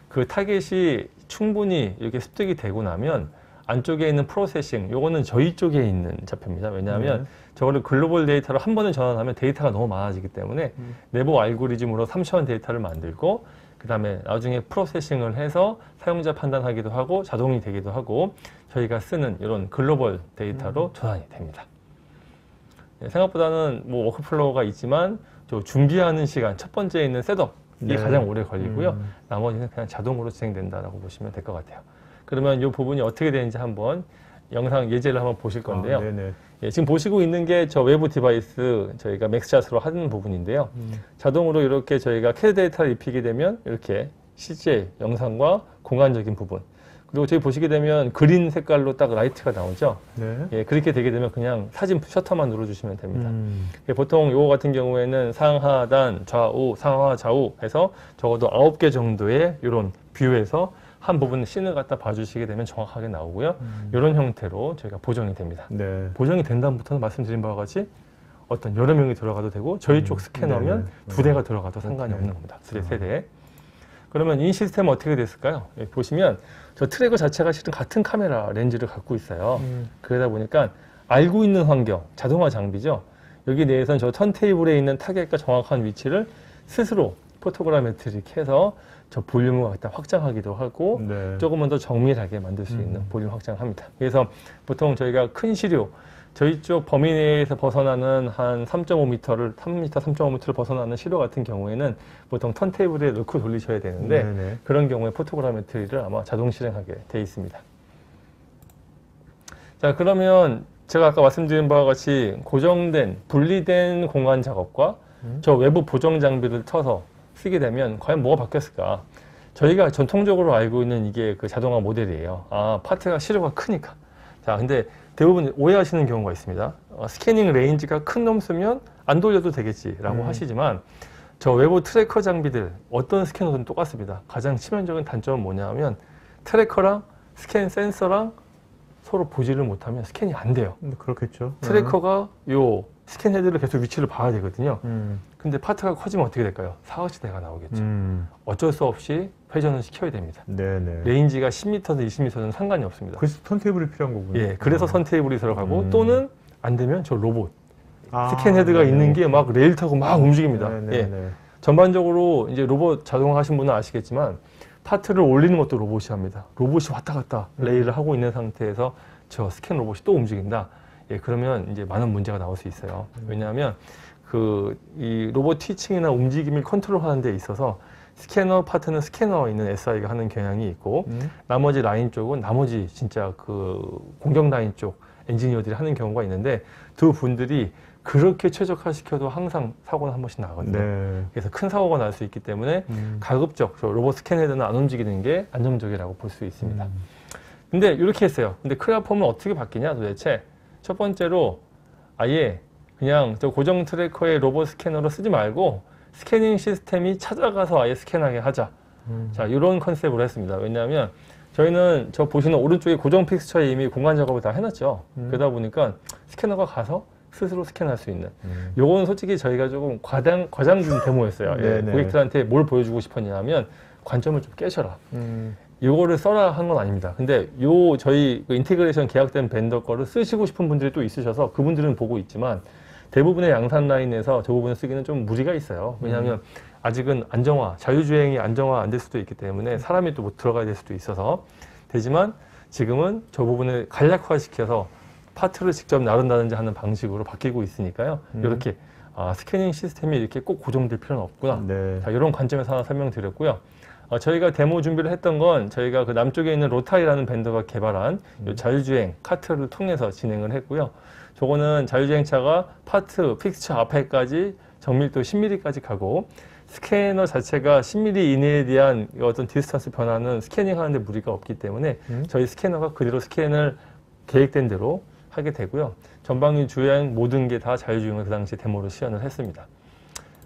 그 타겟이 충분히 이렇게 습득이 되고 나면 안쪽에 있는 프로세싱, 요거는 저희 쪽에 있는 좌표입니다. 왜냐하면 저거를 글로벌 데이터로 한 번에 전환하면 데이터가 너무 많아지기 때문에 내부 알고리즘으로 3차원 데이터를 만들고 그 다음에 나중에 프로세싱을 해서 사용자 판단하기도 하고 자동이 되기도 하고 저희가 쓰는 이런 글로벌 데이터로 전환이 됩니다. 생각보다는 뭐 워크플로우가 있지만 저 준비하는 시간, 첫 번째 있는 셋업이 가장 오래 걸리고요. 나머지는 그냥 자동으로 진행된다라고 보시면 될 것 같아요. 그러면 이 부분이 어떻게 되는지 한번 영상 예제를 한번 보실 건데요. 예, 지금 보시고 있는 게 저 외부 디바이스 저희가 맥스샷으로 하는 부분인데요. 자동으로 이렇게 저희가 캐드 데이터를 입히게 되면 이렇게 CJ 영상과 공간적인 부분 그리고 저기 보시게 되면 그린 색깔로 딱 라이트가 나오죠. 예, 그렇게 되게 되면 그냥 사진 셔터만 눌러주시면 됩니다. 예, 보통 요거 같은 경우에는 상하단 좌우 상하 좌우 해서 적어도 9개 정도의 이런 뷰에서 한 부분 씬을 갖다 봐주시게 되면 정확하게 나오고요. 이런 형태로 저희가 보정이 됩니다. 보정이 된 다음부터는 말씀드린 바와 같이 어떤 여러 명이 들어가도 되고 저희 쪽 스캐너면 두 대가 들어가도 상관이 없는 겁니다. 세 대. 그러면 이 시스템은 어떻게 됐을까요? 예, 보시면 저 트래커 자체가 실은 같은 카메라 렌즈를 갖고 있어요. 그러다 보니까 알고 있는 환경, 자동화 장비죠. 여기 내에서는 저 턴테이블에 있는 타겟과 정확한 위치를 스스로 포토그라메트릭 해서 저 볼륨을 갖다 확장하기도 하고 조금은 더 정밀하게 만들 수 있는 볼륨 확장을 합니다. 그래서 보통 저희가 큰 시료, 저희 쪽 범위 내에서 벗어나는 한 3.5m를 3m, 3.5m를 벗어나는 시료 같은 경우에는 보통 턴테이블에 넣고 돌리셔야 되는데 그런 경우에 포토그라메트리를 아마 자동 실행하게 돼 있습니다. 자, 그러면 제가 아까 말씀드린 바와 같이 고정된 분리된 공간 작업과 저 외부 보정 장비를 터서 쓰게 되면 과연 뭐가 바뀌었을까? 저희가 전통적으로 알고 있는 이게 그 자동화 모델이에요. 아, 파트가 시료가 크니까. 자, 근데 대부분 오해하시는 경우가 있습니다. 스캐닝 레인지가 큰 놈 쓰면 안 돌려도 되겠지라고 하시지만 저 외부 트래커 장비들 어떤 스캐너든 똑같습니다. 가장 치명적인 단점은 뭐냐면 트래커랑 스캔 센서랑 서로 보지를 못하면 스캔이 안 돼요. 그렇겠죠. 트래커가 요 스캔 헤드를 계속 위치를 봐야 되거든요. 근데 파트가 커지면 어떻게 될까요? 사각지대가 나오겠죠. 어쩔 수 없이 회전을 시켜야 됩니다. 레인지가 10m든 20m든 상관이 없습니다. 그래서 턴테이블이 필요한 거군요. 예, 그래서 턴테이블이 들어가고 또는 안 되면 저 로봇 스캔 헤드가 있는 게 막 레일 타고 막 움직입니다. 예. 전반적으로 이제 로봇 자동화 하신 분은 아시겠지만 파트를 올리는 것도 로봇이 합니다. 로봇이 왔다 갔다 레일을 하고 있는 상태에서 저 스캔 로봇이 또 움직인다. 예, 그러면 이제 많은 문제가 나올 수 있어요. 왜냐하면 이 로봇 티칭이나 움직임을 컨트롤하는 데 있어서 스캐너 파트는 스캐너 있는 SI가 하는 경향이 있고 나머지 라인 쪽은 나머지 진짜 그 공격 라인 쪽 엔지니어들이 하는 경우가 있는데 두 분들이 그렇게 최적화시켜도 항상 사고는 한 번씩 나거든요. 네. 그래서 큰 사고가 날 수 있기 때문에 가급적 로봇 스캔헤드는 안 움직이는 게 안정적이라고 볼 수 있습니다. 근데 이렇게 했어요. 근데 크레아폼은 어떻게 바뀌냐 도대체? 첫 번째로 아예 그냥 저 고정 트래커의 로봇 스캐너로 쓰지 말고 스캐닝 시스템이 찾아가서 아예 스캔하게 하자. 자, 이런 컨셉으로 했습니다. 왜냐하면 저희는 저 보시는 오른쪽에 고정 픽스처에 이미 공간 작업을 다 해놨죠. 그러다 보니까 스캐너가 가서 스스로 스캔할 수 있는. 요건 솔직히 저희가 조금 과장된 데모였어요. 예, 고객들한테 뭘 보여주고 싶었냐면 관점을 좀 깨셔라. 요거를 써라 한 건 아닙니다. 근데 요 저희 그 인테그레이션 계약된 벤더 거를 쓰시고 싶은 분들이 또 있으셔서 그분들은 보고 있지만 대부분의 양산 라인에서 저 부분을 쓰기는 좀 무리가 있어요. 왜냐하면 아직은 안정화, 자유주행이 안정화 안 될 수도 있기 때문에 사람이 또 못 들어가야 될 수도 있어서 되지만 지금은 저 부분을 간략화시켜서 파트를 직접 나른다든지 하는 방식으로 바뀌고 있으니까요. 이렇게 스캐닝 시스템이 이렇게 꼭 고정될 필요는 없구나. 네. 자, 이런 관점에서 하나 설명드렸고요. 저희가 데모 준비를 했던 건 저희가 그 남쪽에 있는 로타이라는 밴더가 개발한 요 자율주행 카트를 통해서 진행을 했고요. 저거는 자율주행차가 파트, 픽스처 앞에까지 정밀도 10mm까지 가고 스캐너 자체가 10mm 이내에 대한 어떤 디스턴스 변화는 스캐닝하는데 무리가 없기 때문에 저희 스캐너가 그대로 스캔을 계획된 대로 하게 되고요. 전방위 주행 모든 게 다 자율주행을 그 당시 데모로 시연을 했습니다.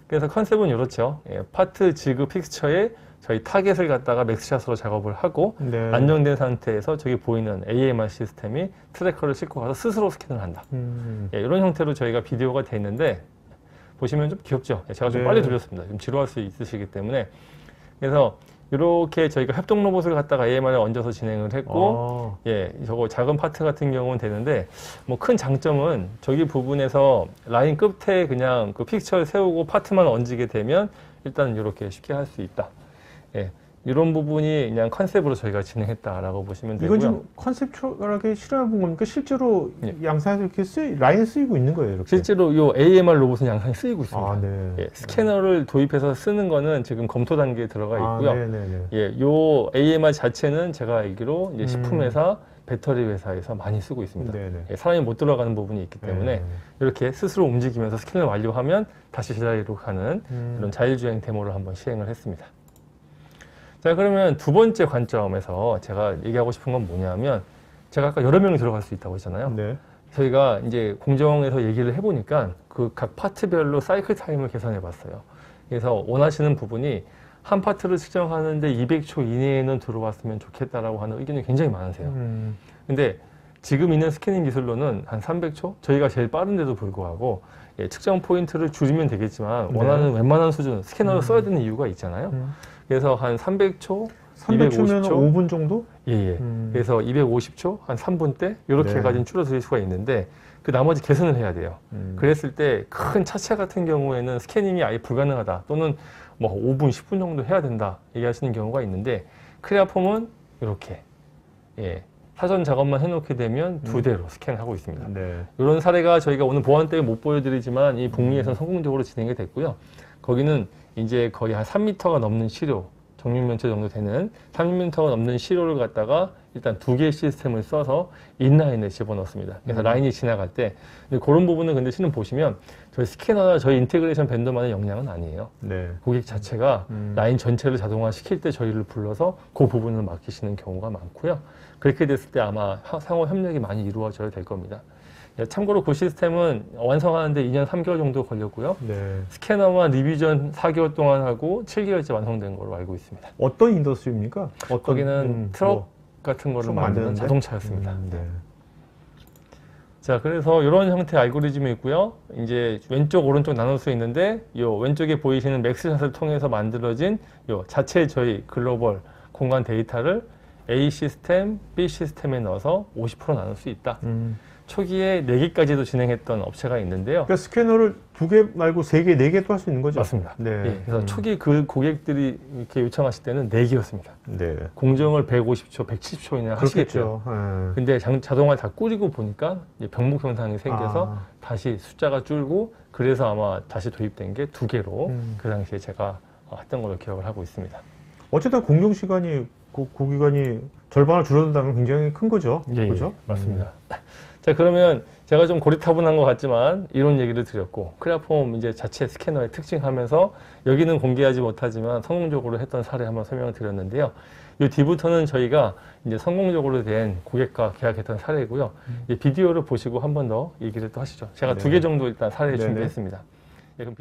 그래서 컨셉은 이렇죠. 예, 파트, 지그, 픽스처에 저희 타겟을 갖다가 맥스샷으로 작업을 하고 안정된 상태에서 저기 보이는 AMR 시스템이 트래커를 싣고 가서 스스로 스캔을 한다. 예, 이런 형태로 저희가 비디오가 돼 있는데 보시면 좀 귀엽죠? 예, 제가 좀 빨리 돌렸습니다. 좀 지루할 수 있으시기 때문에 그래서 이렇게 저희가 협동 로봇을 갖다가 AMR에 얹어서 진행을 했고 예, 저거 작은 파트 같은 경우는 되는데 뭐 큰 장점은 저기 부분에서 라인 끝에 그냥 그 픽처를 세우고 파트만 얹게 되면 일단 이렇게 쉽게 할 수 있다. 예, 이런 부분이 그냥 컨셉으로 저희가 진행했다라고 보시면 되고요. 이건 좀 컨셉추얼하게 실험해 본 겁니까? 실제로 양산에서 이렇게 라인을 쓰이고 있는 거예요, 이렇게? 실제로 이 AMR 로봇은 양산이 쓰이고 있습니다. 아, 네. 예, 스캐너를 도입해서 쓰는 거는 지금 검토 단계에 들어가 있고요. 예, 요 AMR 자체는 제가 알기로 이제 식품회사, 배터리 회사에서 많이 쓰고 있습니다. 예, 사람이 못 들어가는 부분이 있기 때문에 이렇게 스스로 움직이면서 스캔을 완료하면 다시 제자리로 가는 이런 자율주행 데모를 한번 시행을 했습니다. 자, 그러면 두 번째 관점에서 제가 얘기하고 싶은 건 뭐냐면 제가 아까 여러 명이 들어갈 수 있다고 했잖아요. 저희가 이제 공정에서 얘기를 해보니까 그 각 파트별로 사이클 타임을 계산해 봤어요. 그래서 원하시는 부분이 한 파트를 측정하는데 200초 이내에는 들어왔으면 좋겠다라고 하는 의견이 굉장히 많으세요. 근데 지금 있는 스캐닝 기술로는 한 300초? 저희가 제일 빠른데도 불구하고 예, 측정 포인트를 줄이면 되겠지만 원하는 웬만한 수준 스캐너를 써야 되는 이유가 있잖아요. 그래서 한 300초, 300초면 5분 정도? 예, 예. 그래서 250초, 한 3분대 이렇게까지는 줄여드릴 수가 있는데 그 나머지 개선을 해야 돼요. 그랬을 때 큰 차체 같은 경우에는 스캐닝이 아예 불가능하다 또는 뭐 5분, 10분 정도 해야 된다 얘기하시는 경우가 있는데 크레아폼은 이렇게 예, 사전 작업만 해놓게 되면 2대로 스캔하고 있습니다. 이런 사례가 저희가 오늘 보안 때문에 못 보여드리지만 이 북미에서는 성공적으로 진행이 됐고요. 거기는 이제 거의 한 3m가 넘는 시료, 정육면체 정도 되는 3m가 넘는 시료를 갖다가 일단 2개의 시스템을 써서 인라인에 집어넣습니다. 그래서 라인이 지나갈 때 그런 부분은 근데 실은 보시면 저희 스캐너나 저희 인테그레이션 벤더만의 역량은 아니에요. 고객 자체가 라인 전체를 자동화 시킬 때 저희를 불러서 그 부분을 맡기시는 경우가 많고요. 그렇게 됐을 때 아마 상호 협력이 많이 이루어져야 될 겁니다. 참고로 그 시스템은 완성하는데 2년 3개월 정도 걸렸고요. 스캐너와 리비전 4개월 동안 하고 7개월째 완성된 걸로 알고 있습니다. 어떤 인더스트리입니까? 거기는 트럭 같은 거를 만드는 자동차였습니다. 자, 그래서 이런 형태의 알고리즘이 있고요. 이제 왼쪽, 오른쪽 나눌 수 있는데 요 왼쪽에 보이시는 맥스샷을 통해서 만들어진 요 자체 저희 글로벌 공간 데이터를 A 시스템, B 시스템에 넣어서 50% 나눌 수 있다. 초기에 4개까지도 진행했던 업체가 있는데요. 그러니까 스캐너를 2개 말고 3개, 4개도 할 수 있는 거죠? 맞습니다. 예, 그래서 초기 그 고객들이 이렇게 요청하실 때는 4개였습니다. 공정을 150초, 170초 이내 하시겠죠. 근데 자동화 다 꾸리고 보니까 이제 병목 현상이 생겨서 다시 숫자가 줄고 그래서 아마 다시 도입된 게 2개로 그 당시에 제가 했던 걸로 기억을 하고 있습니다. 어쨌든 공정 시간이 그 기간이 절반을 줄어든다면 굉장히 큰 거죠. 예, 그렇죠? 맞습니다. 자, 그러면 제가 좀 고리타분한 것 같지만 이런 얘기를 드렸고 크레아폼 이제 자체 스캐너의 특징하면서 여기는 공개하지 못하지만 성공적으로 했던 사례 한번 설명을 드렸는데요. 이 뒤부터는 저희가 이제 성공적으로 된 고객과 계약했던 사례이고요. 이 비디오를 보시고 한 번 더 얘기를 또 하시죠. 제가 두 개 정도 일단 사례를 준비했습니다. 예, 그럼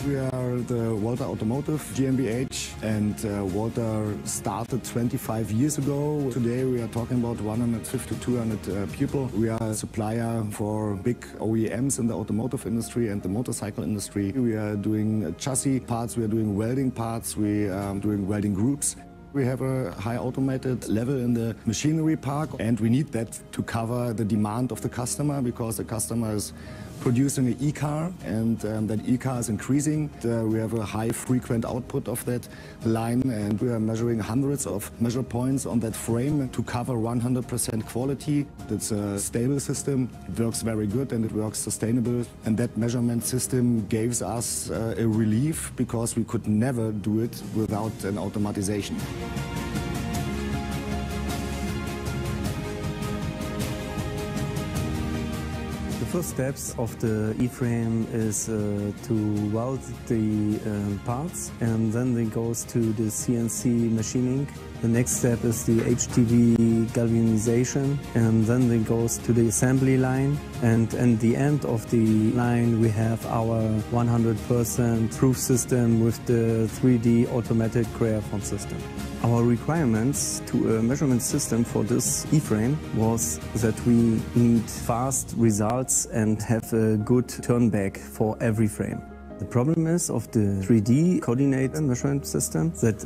We are the Walter Automotive GmbH, and Walter started 25 years ago. Today we are talking about 150 to 200 people. We are a supplier for big OEMs in the automotive industry and the motorcycle industry. We are doing chassis parts, we are doing welding parts, we are doing welding groups. We have a high automated level in the machinery park, and we need that to cover the demand of the customer, because the customer is producing an e-car, and that e-car is increasing. We have a high frequent output of that line, and we are measuring hundreds of measure points on that frame to cover 100% quality. It's a stable system, it works very good and it works sustainable, and that measurement system gives us a relief, because we could never do it without an automatization. The first steps of the E-frame is to weld the parts, and then it goes to the CNC machining. The next step is the HTV galvanization, and then it goes to the assembly line. And at the end of the line we have our 100% proof system with the 3D automatic Creaform system. Our requirements to a measurement system for this E-frame was that we need fast results and have a good turnback for every frame. The problem is of the 3D coordinate measurement system that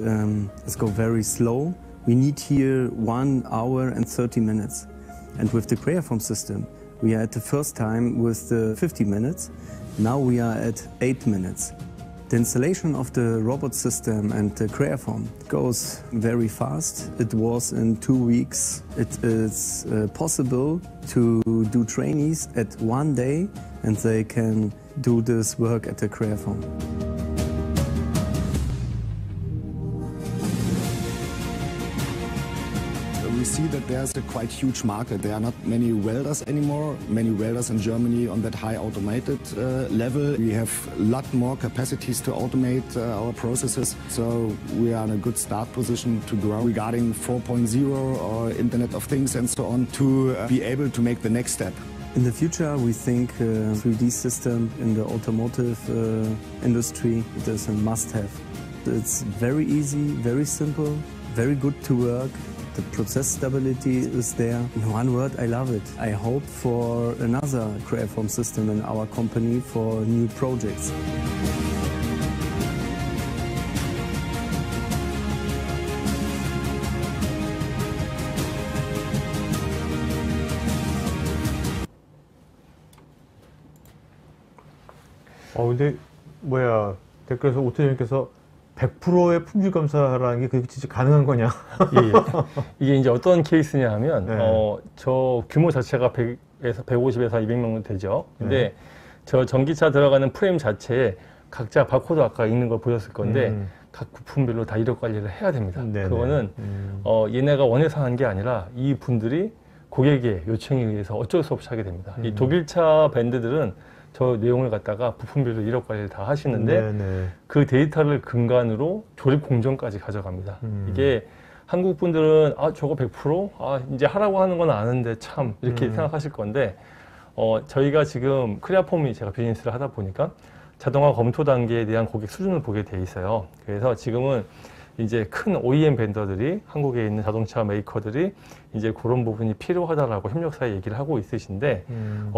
it's go very slow. We need here 1 hour and 30 minutes. And with the Creaform system, we are at the first time with the 50 minutes. Now we are at 8 minutes. The installation of the robot system and the Creaform goes very fast. It was in 2 weeks. It is possible to do trainees at 1 day, and they can do this work at the Creaform. We see that there's a quite huge market. There are not many welders anymore, many welders in Germany on that high automated level. We have a lot more capacities to automate our processes, so we are in a good start position to grow regarding 4.0 or Internet of Things and so on, to be able to make the next step. In the future, we think 3D system in the automotive industry, it is a must-have. It's very easy, very simple, very good to work. The process stability is there. In one word, I love it. I hope for another Creaform system in our company for new projects. 근데 뭐야, 댓글에서 오태님께서 100%의 품질 검사라는 게 그게 진짜 가능한 거냐? 예. 이게 이제 어떤 케이스냐 하면, 네. 저 규모 자체가 100에서 150에서 200명 되죠. 근데 네. 저 전기차 들어가는 프레임 자체에 각자 바코드 아까 읽는 걸 보셨을 건데, 각 부품별로 다 이력 관리를 해야 됩니다. 네네. 그거는, 얘네가 원해서 한 게 아니라 이 분들이 고객의 요청에 의해서 어쩔 수 없이 하게 됩니다. 이 독일차 밴드들은 저 내용을 갖다가 부품별로 이력 관리를 다 하시는데, 네네. 그 데이터를 근간으로 조립 공정까지 가져갑니다. 이게 한국 분들은 저거 100%? 이제 하라고 하는 건 아는데 참 이렇게 생각하실 건데, 저희가 지금 크레아폼이 제가 비즈니스를 하다 보니까 자동화 검토 단계에 대한 고객 수준을 보게 돼 있어요. 그래서 지금은 이제 큰 OEM 벤더들이, 한국에 있는 자동차 메이커들이 이제 그런 부분이 필요하다라고 협력사에 얘기를 하고 있으신데,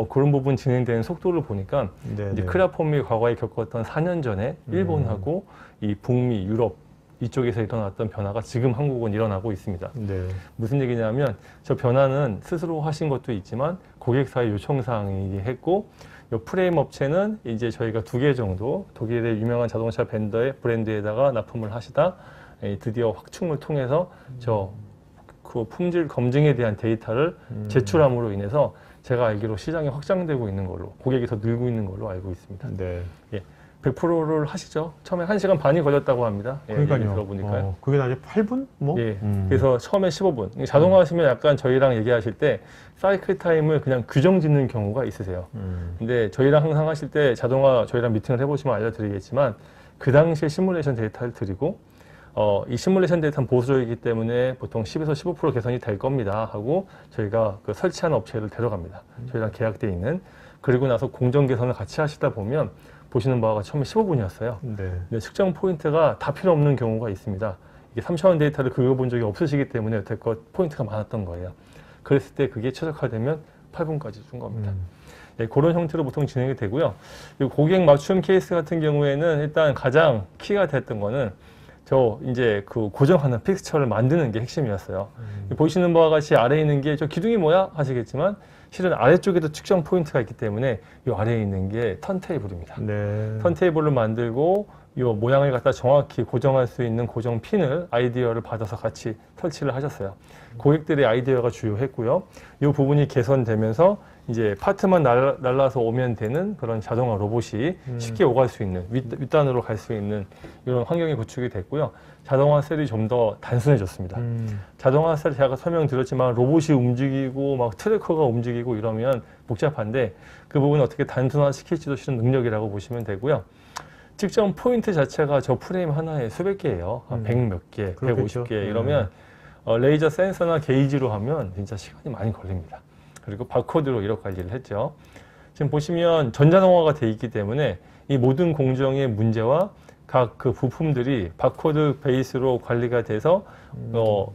그런 부분 진행되는 속도를 보니까 이제 크레아폼이 과거에 겪었던 4년 전에 일본하고 이 북미, 유럽 이쪽에서 일어났던 변화가 지금 한국은 일어나고 있습니다. 네. 무슨 얘기냐면 저 변화는 스스로 하신 것도 있지만 고객사의 요청사항이 했고, 이 프레임 업체는 이제 저희가 2개 정도 독일의 유명한 자동차 밴더의 브랜드에다가 납품을 하시다 드디어 확충을 통해서 그 품질 검증에 대한 데이터를 제출함으로 인해서 제가 알기로 시장이 확장되고 있는 걸로, 고객이 더 늘고 있는 걸로 알고 있습니다. 네. 예, 100%를 하시죠. 처음에 1시간 반이 걸렸다고 합니다. 예, 그러니까요. 들어보니까요. 그게 나중에 8분? 뭐? 예, 그래서 처음에 15분. 자동화 하시면 약간 저희랑 얘기하실 때 사이클 타임을 그냥 규정 짓는 경우가 있으세요. 근데 저희랑 항상 하실 때 자동화 저희랑 미팅을 해보시면 알려드리겠지만 그 당시에 시뮬레이션 데이터를 드리고 이 시뮬레이션 데이터는 보수적이기 때문에 보통 10에서 15% 개선이 될 겁니다 하고 저희가 그 설치하는 업체를 데려갑니다. 저희랑 계약돼 있는. 그리고 나서 공정 개선을 같이 하시다 보면 보시는 바와 같이 처음에 15분이었어요. 네. 근데 측정 포인트가 다 필요 없는 경우가 있습니다. 이게 3차원 데이터를 긁어본 적이 없으시기 때문에 여태껏 포인트가 많았던 거예요. 그랬을 때 그게 최적화되면 8분까지 준 겁니다. 네, 그런 형태로 보통 진행이 되고요. 이 고객 맞춤 케이스 같은 경우에는 일단 가장 키가 됐던 거는 이제 그 고정하는 픽스처를 만드는 게 핵심이었어요. 보시는 바와 같이 아래에 있는 게 저 기둥이 뭐야? 하시겠지만 실은 아래쪽에도 측정 포인트가 있기 때문에 이 아래에 있는 게 턴테이블입니다. 네. 턴테이블을 만들고 이 모양을 갖다 정확히 고정할 수 있는 고정 핀을 아이디어를 받아서 같이 설치를 하셨어요. 고객들의 아이디어가 주요했고요. 이 부분이 개선되면서 이제 파트만 날라서 오면 되는 그런 자동화 로봇이 쉽게 오갈 수 있는 윗단으로 갈 수 있는 이런 환경이 구축이 됐고요. 자동화 셀이 좀 더 단순해졌습니다. 자동화 셀 제가 설명드렸지만 로봇이 움직이고 막 트래커가 움직이고 이러면 복잡한데 그 부분을 어떻게 단순화시킬지도 실은 능력이라고 보시면 되고요. 측정 포인트 자체가 저 프레임 하나에 수백 개예요. 100 몇 개, 그렇겠죠. 150개 이러면 레이저 센서나 게이지로 하면 진짜 시간이 많이 걸립니다. 그리고 바코드로 이력 관리를 했죠. 지금 보시면 전자동화가 돼 있기 때문에 이 모든 공정의 문제와 각 그 부품들이 바코드 베이스로 관리가 돼서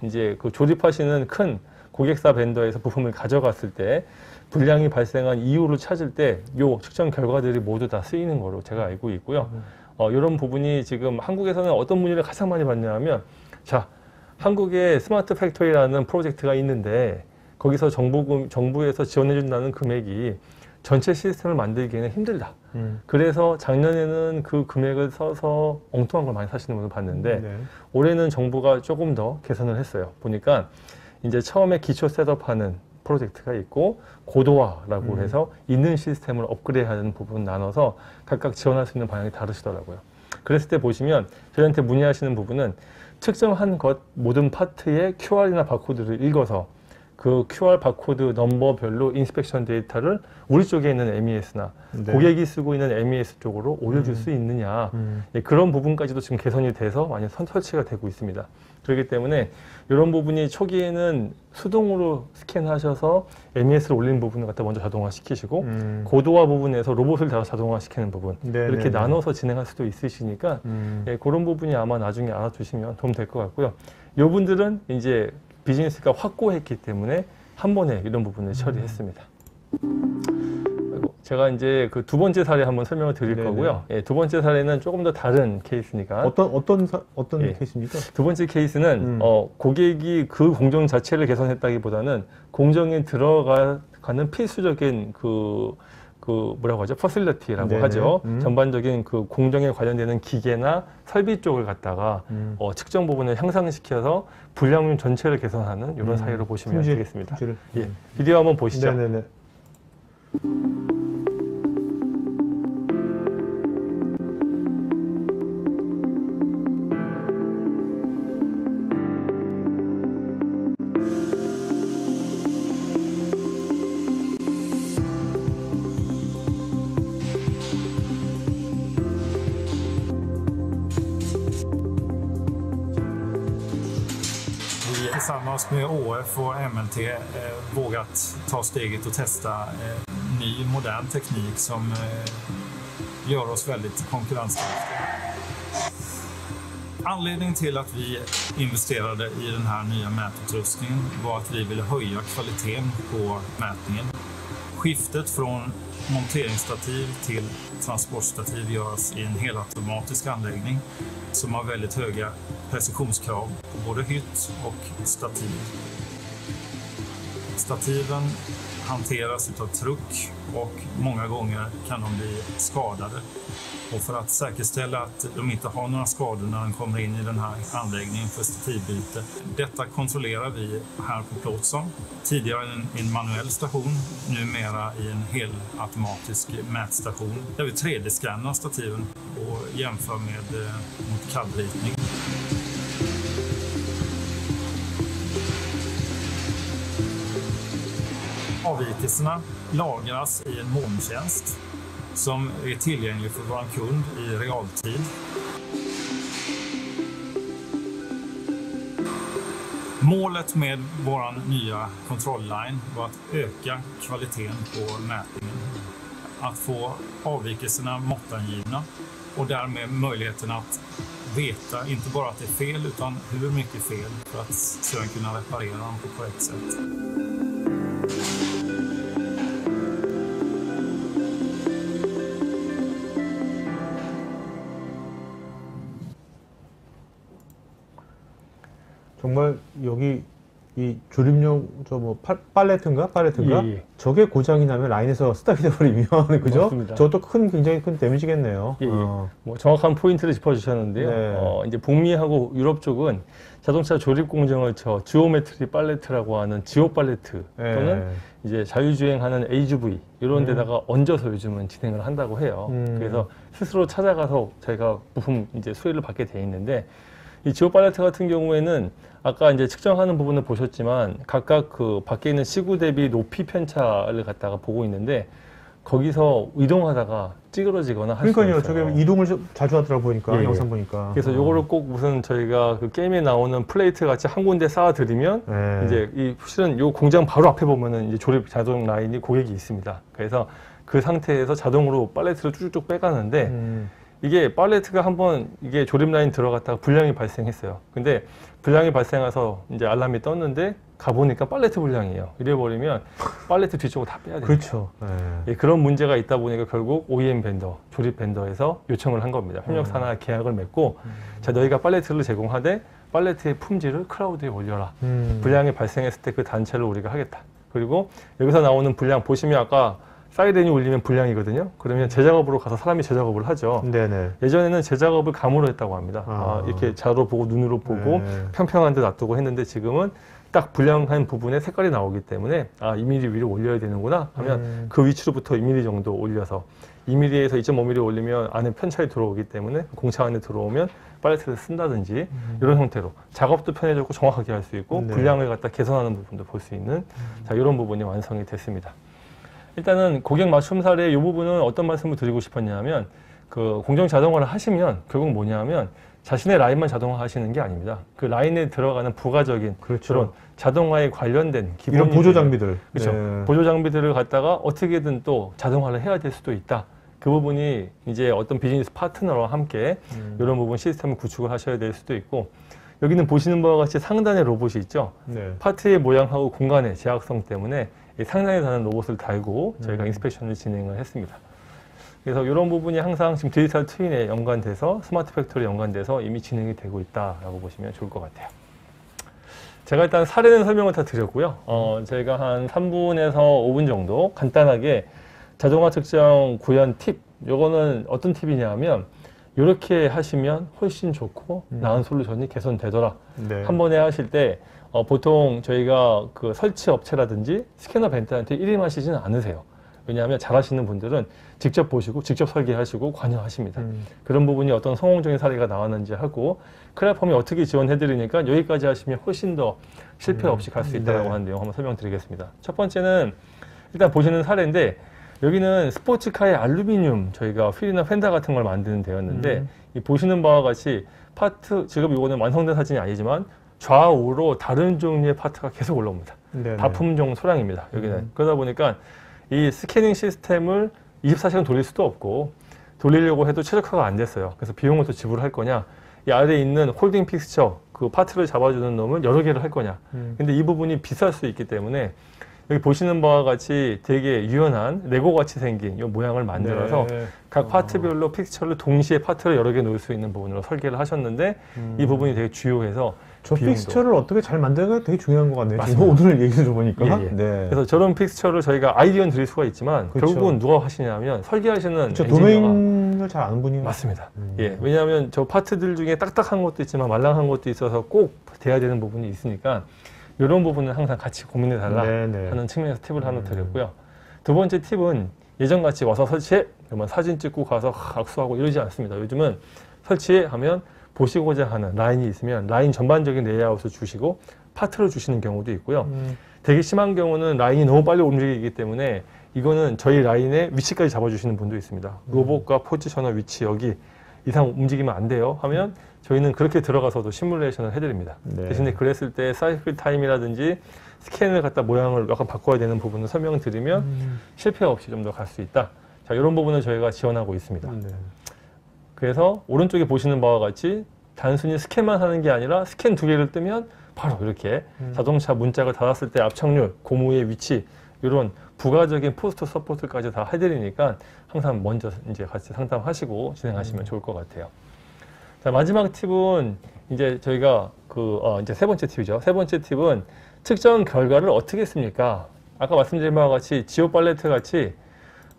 이제 그 조립하시는 큰 고객사 벤더에서 부품을 가져갔을 때 불량이 발생한 이유를 찾을 때 요 측정 결과들이 모두 다 쓰이는 거로 제가 알고 있고요. 이런 부분이 지금 한국에서는 어떤 문의를 가장 많이 받냐면 자, 한국에 스마트 팩토리라는 프로젝트가 있는데 거기서 정부에서 지원해준다는 금액이 전체 시스템을 만들기에는 힘들다. 그래서 작년에는 그 금액을 써서 엉뚱한 걸 많이 사시는 분을 봤는데 네. 올해는 정부가 조금 더 개선을 했어요. 보니까 이제 처음에 기초 셋업하는 프로젝트가 있고 고도화라고 해서 있는 시스템을 업그레이드하는 부분 나눠서 각각 지원할 수 있는 방향이 다르시더라고요. 그랬을 때 보시면 저희한테 문의하시는 부분은 측정한 것 모든 파트의 QR이나 바코드를 읽어서 그 QR 바코드 넘버별로 인스펙션 데이터를 우리 쪽에 있는 MES나 네. 고객이 쓰고 있는 MES 쪽으로 올려줄 수 있느냐 예, 그런 부분까지도 지금 개선이 돼서 많이 설치가 되고 있습니다. 그렇기 때문에 이런 부분이 초기에는 수동으로 스캔하셔서 MES를 올리는 부분을 갖다 먼저 자동화 시키시고 고도화 부분에서 로봇을 다 자동화 시키는 부분 네, 이렇게 네, 네. 나눠서 진행할 수도 있으시니까 예, 그런 부분이 아마 나중에 알아두시면 도움 될 것 같고요. 이분들은 이제 비즈니스가 확고했기 때문에 한 번에 이런 부분을 처리했습니다. 그리고 제가 이제 그 두 번째 사례 한번 설명을 드릴 네네. 거고요. 예, 두 번째 사례는 조금 더 다른 케이스니까. 어떤 예. 케이스입니까? 두 번째 케이스는 고객이 그 공정 자체를 개선했다기보다는 공정에 들어가는 필수적인 그 뭐라고 하죠? 퍼실리티라고 네네. 하죠. 전반적인 그 공정에 관련되는 기계나 설비 쪽을 갖다가 측정 부분을 향상시켜서 불량률 전체를 개선하는 이런 사례로 보시면 되겠습니다. 예, 비디오 한번 보시죠. 네네네. Vi tillsammans med ÅF och MLT vågat ta steget och testa ny modern teknik som gör oss väldigt konkurrenskraftiga. Anledningen till att vi investerade i den här nya mätutrustningen var att vi ville höja kvaliteten på mätningen. Skiftet från monteringsstativ till transportstativ görs i en helautomatisk anläggning som har väldigt höga precisionskrav på både hytt och stativ. Stativen hanteras utav truck och många gånger kan de bli skadade. Och för att säkerställa att de inte har några skador när de kommer in i den här anläggningen för stativbyte. Detta kontrollerar vi här på Plåtson. Tidigare en manuell station, numera i en helautomatisk mätstation där vi 3D-skannar stativen och jämför med mot CAD-ritning. Avvikelserna lagras i en molntjänst som är tillgänglig för vår kund i realtid. Målet med vår nya kontrollline var att öka kvaliteten på mätningen. Att få avvikelserna måttangivna och därmed möjligheten att veta inte bara att det är fel utan hur mycket fel för att sedan kunna reparera dem på korrekt sätt. 정말 여기 이 조립용 저 뭐 팔레트인가 예. 저게 고장이 나면 라인에서 스탑이 돼버리면 그죠? 맞습니다. 저것도 굉장히 큰 데미지겠네요. 예, 예. 뭐 정확한 포인트를 짚어주셨는데요. 네. 이제 북미하고 유럽 쪽은 자동차 조립 공정을 지오메트리 팔레트라고 하는 지오 팔레트 또는 이제 자유주행하는 AGV 이런 데다가 얹어서 요즘은 진행을 한다고 해요. 그래서 스스로 찾아가서 저희가 부품 이제 수리를 받게 돼 있는데 이 지오 팔레트 같은 경우에는 아까 이제 측정하는 부분을 보셨지만 각각 그 밖에 있는 시구 대비 높이 편차를 갖다가 보고 있는데 거기서 이동하다가 찌그러지거나 할 수가 그러니까요. 있어요. 저게 이동을 자주 하더라고 보니까 예, 영상 예. 보니까. 그래서 요거를 꼭 무슨 저희가 그 게임에 나오는 플레이트 같이 한 군데 쌓아드리면 이제 이 실은 요 공장 바로 앞에 보면은 이제 조립 자동 라인이 고객이 있습니다. 그래서 그 상태에서 자동으로 팔레트를 쭉쭉 빼가는데 이게 팔레트가 한번 이게 조립 라인 들어갔다가 불량이 발생했어요. 근데 불량이 발생해서 이제 알람이 떴는데 가보니까 팔레트 불량이에요. 이래버리면 팔레트 뒤쪽을 다 빼야 돼요. 그렇죠. 예, 그런 문제가 있다 보니까 결국 OEM 벤더, 조립 벤더에서 요청을 한 겁니다. 협력사나 계약을 맺고 자 너희가 팔레트를 제공하되 팔레트의 품질을 클라우드에 올려라. 불량이 발생했을 때 그 단체를 우리가 하겠다. 그리고 여기서 나오는 불량 보시면 아까 사이렌이 울리면 불량이거든요. 그러면 제작업으로 가서 사람이 제작업을 하죠. 네네. 예전에는 제작업을 감으로 했다고 합니다. 이렇게 자로 보고 눈으로 보고 평평한 데 놔두고 했는데 지금은 딱 불량한 부분에 색깔이 나오기 때문에 2mm 위로 올려야 되는구나 하면 그 위치로부터 2mm 정도 올려서 2mm에서 2.5mm 올리면 안에 편차에 들어오기 때문에 공차 안에 들어오면 팔레트를 쓴다든지 이런 형태로 작업도 편해졌고 정확하게 할 수 있고 불량을 갖다 개선하는 부분도 볼 수 있는 자 이런 부분이 완성이 됐습니다. 일단은 고객 맞춤 사례 이 부분은 어떤 말씀을 드리고 싶었냐면 그 공정 자동화를 하시면 결국 뭐냐면 자신의 라인만 자동화 하시는 게 아닙니다. 그 라인에 들어가는 부가적인 그렇죠. 그런 자동화에 관련된 기본 이런 보조 장비들. 그렇죠. 네. 보조 장비들을 갖다가 어떻게든 또 자동화를 해야 될 수도 있다. 그 부분이 이제 어떤 비즈니스 파트너와 함께 이런 부분 시스템을 구축을 하셔야 될 수도 있고 여기는 보시는 바와 같이 상단에 로봇이 있죠. 네. 파트의 모양하고 공간의 제약성 때문에 이 상단에 다는 로봇을 달고 저희가 인스펙션을 진행을 했습니다. 그래서 이런 부분이 항상 지금 디지털 트윈에 연관돼서 스마트 팩토리에 연관돼서 이미 진행이 되고 있다라고 보시면 좋을 것 같아요. 제가 일단 사례는 설명을 다 드렸고요. 저희가 한 3분에서 5분 정도 간단하게 자동화 측정 구현 팁. 요거는 어떤 팁이냐면 이렇게 하시면 훨씬 좋고 나은 솔루션이 개선되더라. 네. 한 번에 하실 때 보통 저희가 그 설치 업체라든지 스캐너 벤트한테 1임 하시지는 않으세요. 왜냐하면 잘하시는 분들은 직접 보시고 직접 설계하시고 관여하십니다. 그런 부분이 어떤 성공적인 사례가 나왔는지 하고 클래폼이 어떻게 지원해드리니까 여기까지 하시면 훨씬 더 실패 없이 갈 수 있다고 네. 하는 내용 한번 설명드리겠습니다. 첫 번째는 일단 보시는 사례인데 여기는 스포츠카의 알루미늄 저희가 휠이나 펜더 같은 걸 만드는 데였는데 이 보시는 바와 같이 파트 지금 이거는 완성된 사진이 아니지만 좌우로 다른 종류의 파트가 계속 올라옵니다. 네네. 다품종 소량입니다. 여기는 그러다 보니까 이 스캐닝 시스템을 24시간 돌릴 수도 없고 돌리려고 해도 최적화가 안 됐어요. 그래서 비용을 또 지불할 거냐 이 아래에 있는 홀딩 픽스처 그 파트를 잡아주는 놈을 여러 개를 할 거냐 근데 이 부분이 비쌀 수 있기 때문에 여기 보시는 바와 같이 되게 유연한 레고 같이 생긴 이 모양을 만들어서 네. 각 파트별로 픽스처를 동시에 파트를 여러 개 놓을 수 있는 부분으로 설계를 하셨는데 이 부분이 되게 주요해서 저 비용도. 픽스처를 어떻게 잘 만드는가 되게 중요한 것 같네요. 맞습니다. 오늘 얘기 들어보니까. 예, 예. 네. 그래서 저런 픽스처를 저희가 아이디어는 드릴 수가 있지만 그렇죠. 결국은 누가 하시냐면 설계하시는 그렇죠. 엔지니어가 도메인을 잘 아는 분이 맞습니다. 예, 왜냐하면 저 파트들 중에 딱딱한 것도 있지만 말랑한 것도 있어서 꼭 돼야 되는 부분이 있으니까 이런 부분은 항상 같이 고민해 달라 네네. 하는 측면에서 팁을 하나 드렸고요. 두 번째 팁은 예전같이 와서 설치해 그러면 사진 찍고 가서 악수하고 이러지 않습니다. 요즘은 설치해 하면 보시고자 하는 라인이 있으면 라인 전반적인 레이아웃을 주시고 파트를 주시는 경우도 있고요. 되게 심한 경우는 라인이 너무 빨리 움직이기 때문에 이거는 저희 라인의 위치까지 잡아주시는 분도 있습니다. 로봇과 포지셔너 위치 여기 이상 움직이면 안 돼요 하면 저희는 그렇게 들어가서도 시뮬레이션을 해드립니다. 네. 대신에 그랬을 때 사이클 타임이라든지 스캔을 갖다 모양을 약간 바꿔야 되는 부분을 설명드리면 실패 없이 좀 더 갈 수 있다. 자, 이런 부분을 저희가 지원하고 있습니다. 네. 그래서 오른쪽에 보시는 바와 같이 단순히 스캔만 하는 게 아니라 스캔 두 개를 뜨면 바로 이렇게 자동차 문짝을 닫았을 때 압착률, 고무의 위치 이런 부가적인 포스트 서포트까지 다 해드리니까 항상 먼저 이제 같이 상담하시고 진행하시면 좋을 것 같아요. 자, 마지막 팁은 이제 저희가 이제 세 번째 팁이죠. 세 번째 팁은 측정 결과를 어떻게 씁니까? 아까 말씀드린 바와 같이 지오 팔레트 같이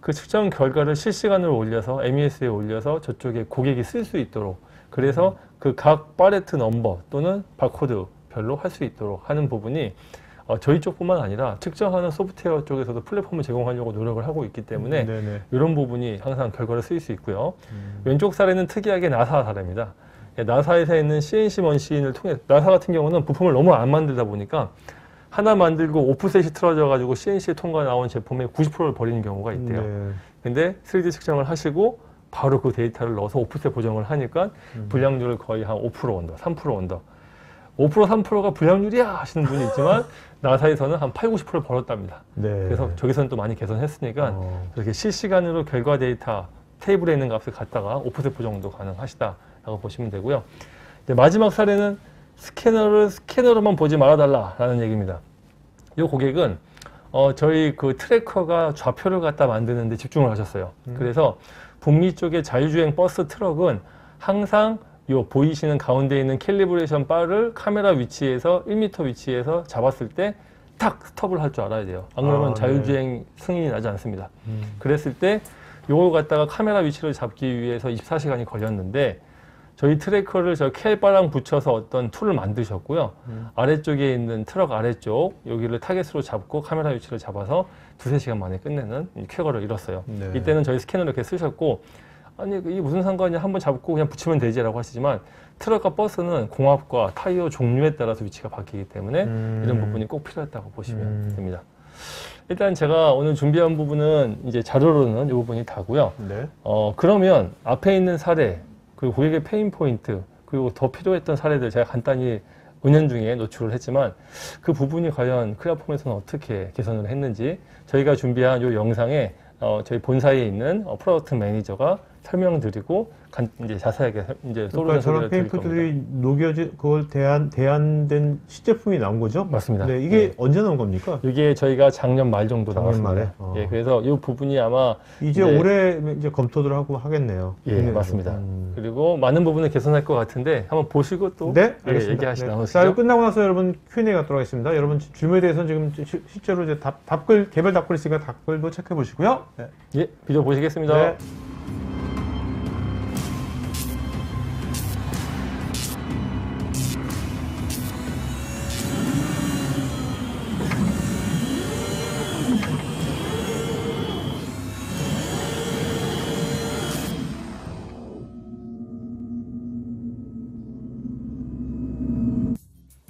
그 측정 결과를 실시간으로 올려서 MES에 올려서 저쪽에 고객이 쓸 수 있도록 그래서 그 각 팔레트 넘버 또는 바코드 별로 할 수 있도록 하는 부분이 저희 쪽뿐만 아니라 측정하는 소프트웨어 쪽에서도 플랫폼을 제공하려고 노력을 하고 있기 때문에 네네. 이런 부분이 항상 결과를 쓰일 수 있고요. 왼쪽 사례는 특이하게 나사 사례입니다. 나사에서 있는 CNC 머신을 통해 나사 같은 경우는 부품을 너무 안 만들다 보니까 하나 만들고 오프셋이 틀어져 가지고 CNC에 통과 나온 제품의 90%를 버리는 경우가 있대요. 네. 근데 3D 측정을 하시고 바로 그 데이터를 넣어서 오프셋 보정을 하니까 불량률을 거의 한 5% 언더, 3% 언더. 5%, 3%가 불량률이야 하시는 분이 있지만 나사에서는 한 8, 90%를 벌었답니다. 네. 그래서 저기서는 또 많이 개선했으니까 이렇게 실시간으로 결과 데이터 테이블에 있는 값을 갖다가 오프셋 보정도 가능하시다라고 보시면 되고요. 마지막 사례는 스캐너로만 보지 말아달라라는 얘기입니다. 이 고객은 저희 그 트래커가 좌표를 갖다 만드는데 집중을 하셨어요. 그래서 북미 쪽의 자율주행 버스 트럭은 항상 요 보이시는 가운데 있는 캘리브레이션 바를 카메라 위치에서 1m 위치에서 잡았을 때 탁 스톱을 할 줄 알아야 돼요. 안 그러면 자율주행 승인이 나지 않습니다. 그랬을 때 요걸 갖다가 카메라 위치를 잡기 위해서 24시간이 걸렸는데 저희 트래커를 저 캘바랑 붙여서 어떤 툴을 만드셨고요. 아래쪽에 있는 트럭 아래쪽 여기를 타겟으로 잡고 카메라 위치를 잡아서 2-3시간 만에 끝내는 쾌거를 이뤘어요. 네. 이때는 저희 스캐너를 이렇게 쓰셨고 아니 이게 무슨 상관이냐 한번 잡고 그냥 붙이면 되지라고 하시지만 트럭과 버스는 공합과 타이어 종류에 따라서 위치가 바뀌기 때문에 이런 부분이 꼭 필요했다고 보시면 됩니다. 일단 제가 오늘 준비한 부분은 이제 자료로는 이 부분이 다고요. 네. 그러면 앞에 있는 사례 그리고 고객의 페인 포인트 그리고 더 필요했던 사례들 제가 간단히 은연중에 노출을 했지만 그 부분이 과연 크리아폼에서는 어떻게 개선을 했는지 저희가 준비한 이 영상에 저희 본사에 있는 프로덕트 매니저가 설명드리고 이제 자세하게 이제 그러니까 소개를 저런 드릴 겁니다. 페인트들이 녹여진 그걸 대안된 시제품이 나온 거죠? 맞습니다. 네, 이게 네. 언제 나온 겁니까? 이게 저희가 작년 말 정도 작년 나왔습니다. 말에? 예, 그래서 이 부분이 아마 이제 올해 이제 검토를 하고 하겠네요. 예, 네. 맞습니다. 그리고 많은 부분을 개선할 것 같은데 한번 보시고 또 네, 예, 알겠습니다. 얘기하시 네. 나누시죠. 자, 이거 끝나고 나서 여러분 Q&A 갖도록 하겠습니다. 여러분 질문에 대해서는 지금 실제로 이제 답글 개별 답글 있으니까 답글도 체크해 보시고요. 네. 예, 비디오 보시겠습니다. 네.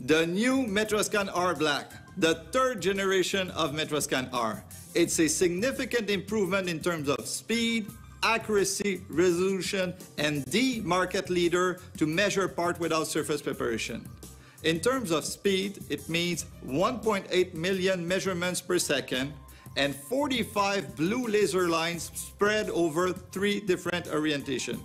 The new Metroscan R Black, the third generation of Metroscan R. It's a significant improvement in terms of speed, accuracy, resolution, and the market leader to measure part without surface preparation. In terms of speed, it means 1.8 million measurements per second and 45 blue laser lines spread over 3 different orientations.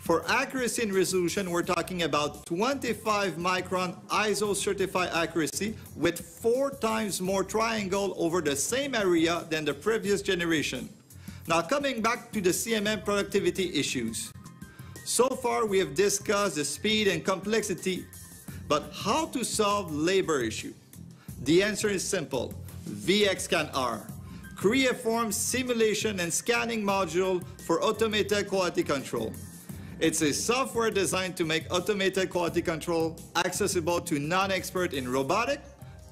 For accuracy and resolution, we're talking about 25 micron ISO certified accuracy with 4 times more triangle over the same area than the previous generation. Now coming back to the CMM productivity issues. So far we have discussed the speed and complexity, But how to solve labor issue? The answer is simple. VxScan-R. Creaform simulation and scanning module for automated quality control. It's a software designed to make automated quality control accessible to non-experts in robotic,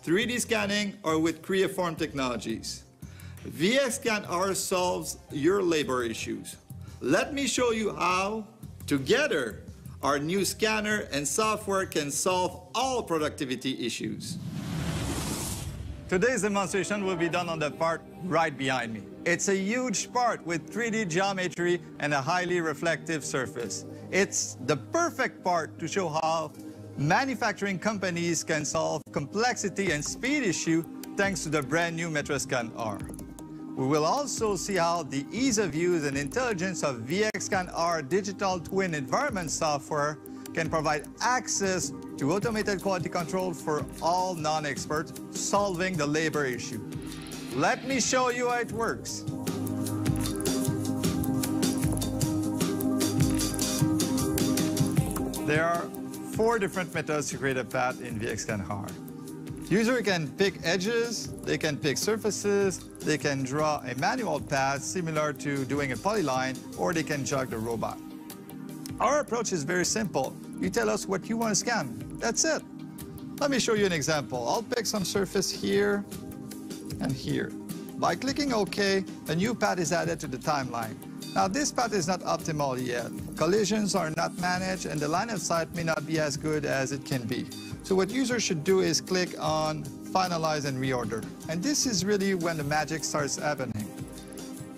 3D scanning, or with Creaform technologies. VxScan-R solves your labor issues. Let me show you how, together, our new scanner and software can solve all productivity issues. Today's demonstration will be done on the part right behind me. It's a huge part with 3D geometry and a highly reflective surface. It's the perfect part to show how manufacturing companies can solve complexity and speed issue thanks to the brand new Metroscan-R. We will also see how the ease of use and intelligence of VxScan-R digital twin environment software can provide access to automated quality control for all non-experts, solving the labor issue. Let me show you how it works. There are 4 different methods to create a path in VxScan-R. User can pick edges, they can pick surfaces, they can draw a manual path similar to doing a polyline, or they can jog the robot. Our approach is very simple. You tell us what you want to scan. That's it. Let me show you an example. I'll pick some surface here and here. By clicking OK, a new path is added to the timeline. Now, this path is not optimal yet. Collisions are not managed, and the line of sight may not be as good as it can be. So what users should do is click on Finalize and Reorder. And this is really when the magic starts happening.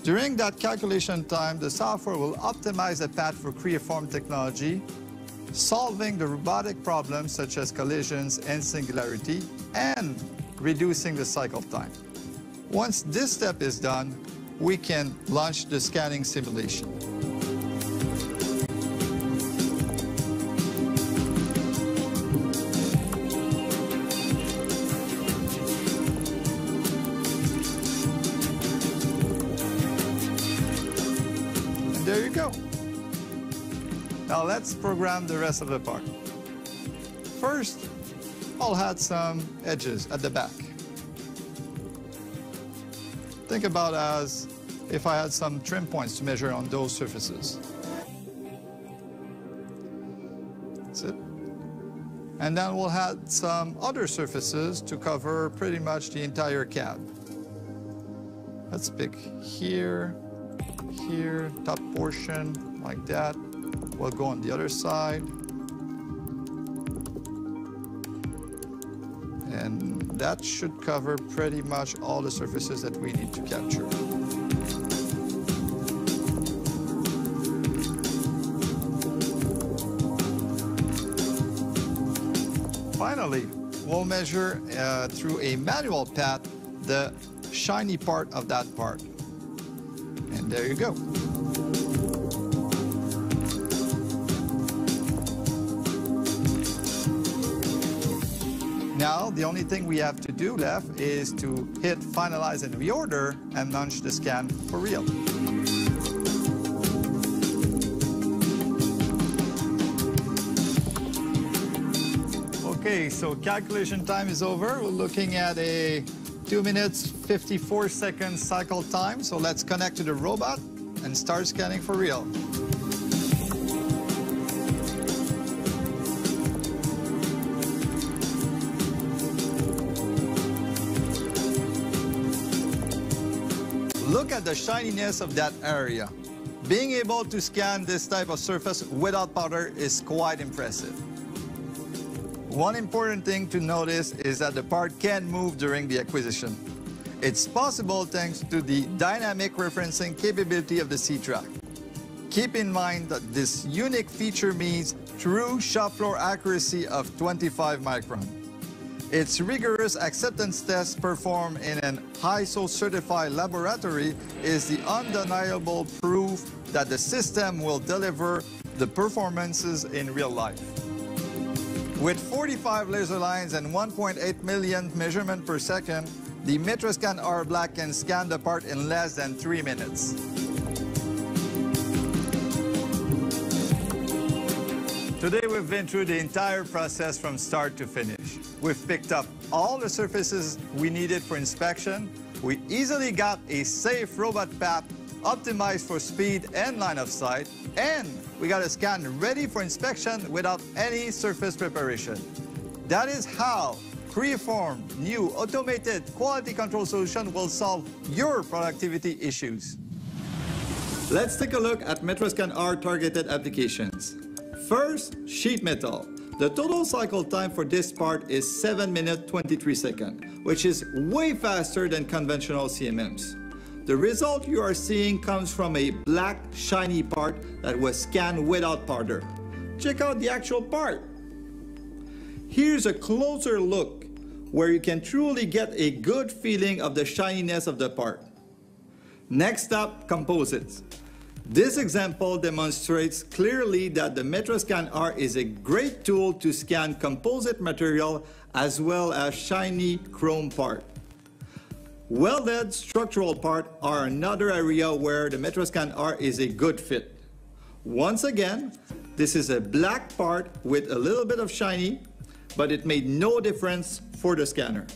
During that calculation time, the software will optimize the path for Creaform technology, solving the robotic problems such as collisions and singularity, and reducing the cycle time. Once this step is done, we can launch the scanning simulation. And there you go. Now let's program the rest of the part. First, I'll add some edges at the back. Think about as if I had some trim points to measure on those surfaces. That's it. And then we'll add some other surfaces to cover pretty much the entire cab. Let's pick here, here, top portion, like that. We'll go on the other side. And that should cover pretty much all the surfaces that we need to capture. Finally, we'll measure through a manual path the shiny part of that part. And there you go. Now, the only thing we have to do left is to hit Finalize and Reorder and launch the scan for real. Okay, so calculation time is over. We're looking at a 2 minutes, 54 seconds cycle time. So let's connect to the robot and start scanning for real. Look at the shininess of that area. Being able to scan this type of surface without powder is quite impressive. One important thing to notice is that the part can move during the acquisition. It's possible thanks to the dynamic referencing capability of the C-Track. Keep in mind that this unique feature means true shop floor accuracy of 25 micron. Its rigorous acceptance test performed in an ISO certified laboratory is the undeniable proof that the system will deliver the performances in real life. With 45 laser lines and 1.8 million measurements per second, the Metroscan-R Black can scan the part in less than 3 minutes. Today we've been through the entire process from start to finish. We've picked up all the surfaces we needed for inspection. We easily got a safe robot path optimized for speed and line of sight, and we got a scan ready for inspection without any surface preparation. That is how Creaform new automated quality control solution will solve your productivity issues. Let's take a look at Metroscan R targeted applications. First, sheet metal. The total cycle time for this part is 7 minutes 23 seconds, which is way faster than conventional CMMs. The result you are seeing comes from a black, shiny part that was scanned without powder. Check out the actual part. Here's a closer look where you can truly get a good feeling of the shininess of the part. Next up, composites. This example demonstrates clearly that the Metroscan R is a great tool to scan composite material as well as shiny chrome part. Welded structural parts are another area where the Metroscan R is a good fit. Once again, this is a black part with a little bit of shiny, but it made no difference for the scanner.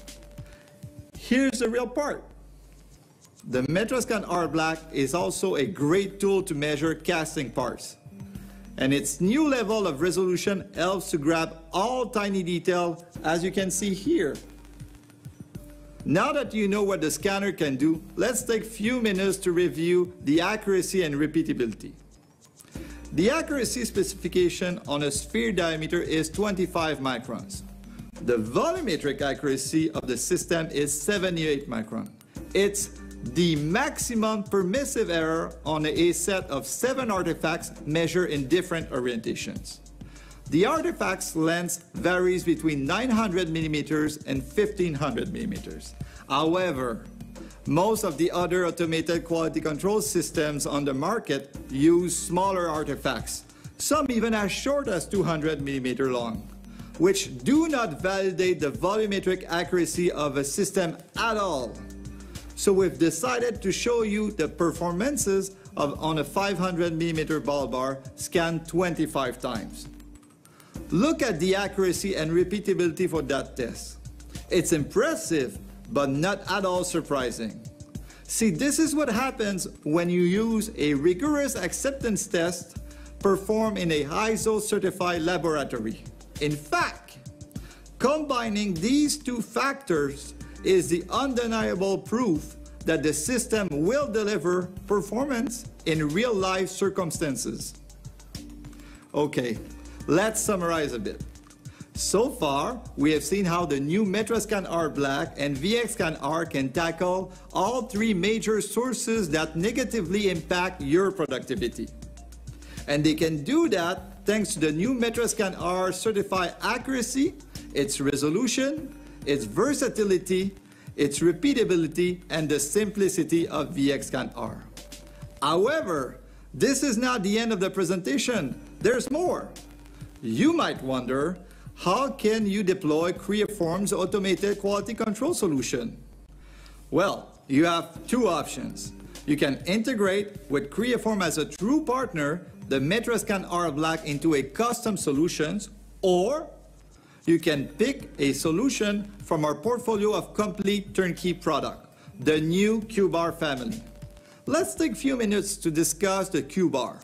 Here's the real part. The Metroscan R Black is also a great tool to measure casting parts, and its new level of resolution helps to grab all tiny detail, as you can see here. Now that you know what the scanner can do, let's take a few minutes to review the accuracy and repeatability. The accuracy specification on a sphere diameter is 25 microns. The volumetric accuracy of the system is 78 microns. It's the maximum permissive error on a set of 7 artifacts measured in different orientations. The artifact's length varies between 900 millimeters and 1500 millimeters. However, most of the other automated quality control systems on the market use smaller artifacts, some even as short as 200 millimeter long, which do not validate the volumetric accuracy of a system at all. So we've decided to show you the performances on a 500 millimeter ball bar scanned 25 times. Look at the accuracy and repeatability for that test. It's impressive, but not at all surprising. See, this is what happens when you use a rigorous acceptance test performed in a ISO certified laboratory. In fact, combining these two factors is the undeniable proof that the system will deliver performance in real-life circumstances. Okay, let's summarize a bit. So far, we have seen how the new Metroscan R Black and VxScan R can tackle all 3 major sources that negatively impact your productivity. And they can do that thanks to the new Metroscan R certified accuracy, its resolution, its versatility, its repeatability, and the simplicity of VxScan R. However, this is not the end of the presentation. There's more. You might wonder, how can you deploy Creaform's automated quality control solution? Well, you have 2 options. You can integrate with Creaform as a true partner the Metroscan R Black into a custom solutions, or you can pick a solution from our portfolio of complete turnkey product, the new Q-Bar family. Let's take a few minutes to discuss the Q-Bar.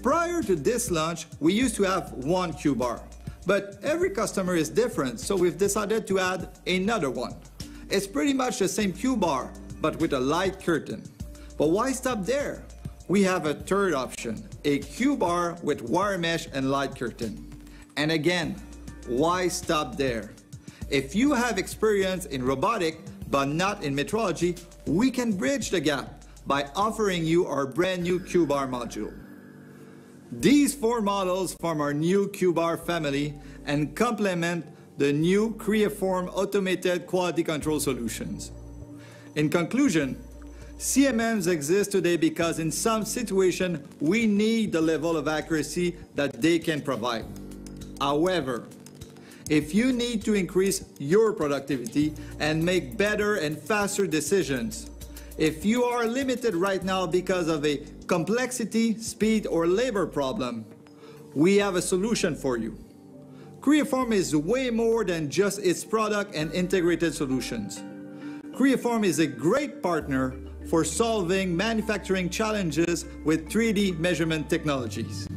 Prior to this launch, we used to have one Q-Bar, but every customer is different, so we've decided to add another one. It's pretty much the same Q-Bar, but with a light curtain. But why stop there? We have a third option, a Q-Bar with wire mesh and light curtain. And again, why stop there? If you have experience in robotic but not in metrology, we can bridge the gap by offering you our brand new Q-Bar module. These 4 models form our new Q-Bar family and complement the new Creaform automated quality control solutions. In conclusion, CMMs exist today because in some situations we need the level of accuracy that they can provide. However, if you need to increase your productivity and make better and faster decisions, if you are limited right now because of a complexity, speed, or labor problem, we have a solution for you. Creaform is way more than just its product and integrated solutions. Creaform is a great partner for solving manufacturing challenges with 3D measurement technologies.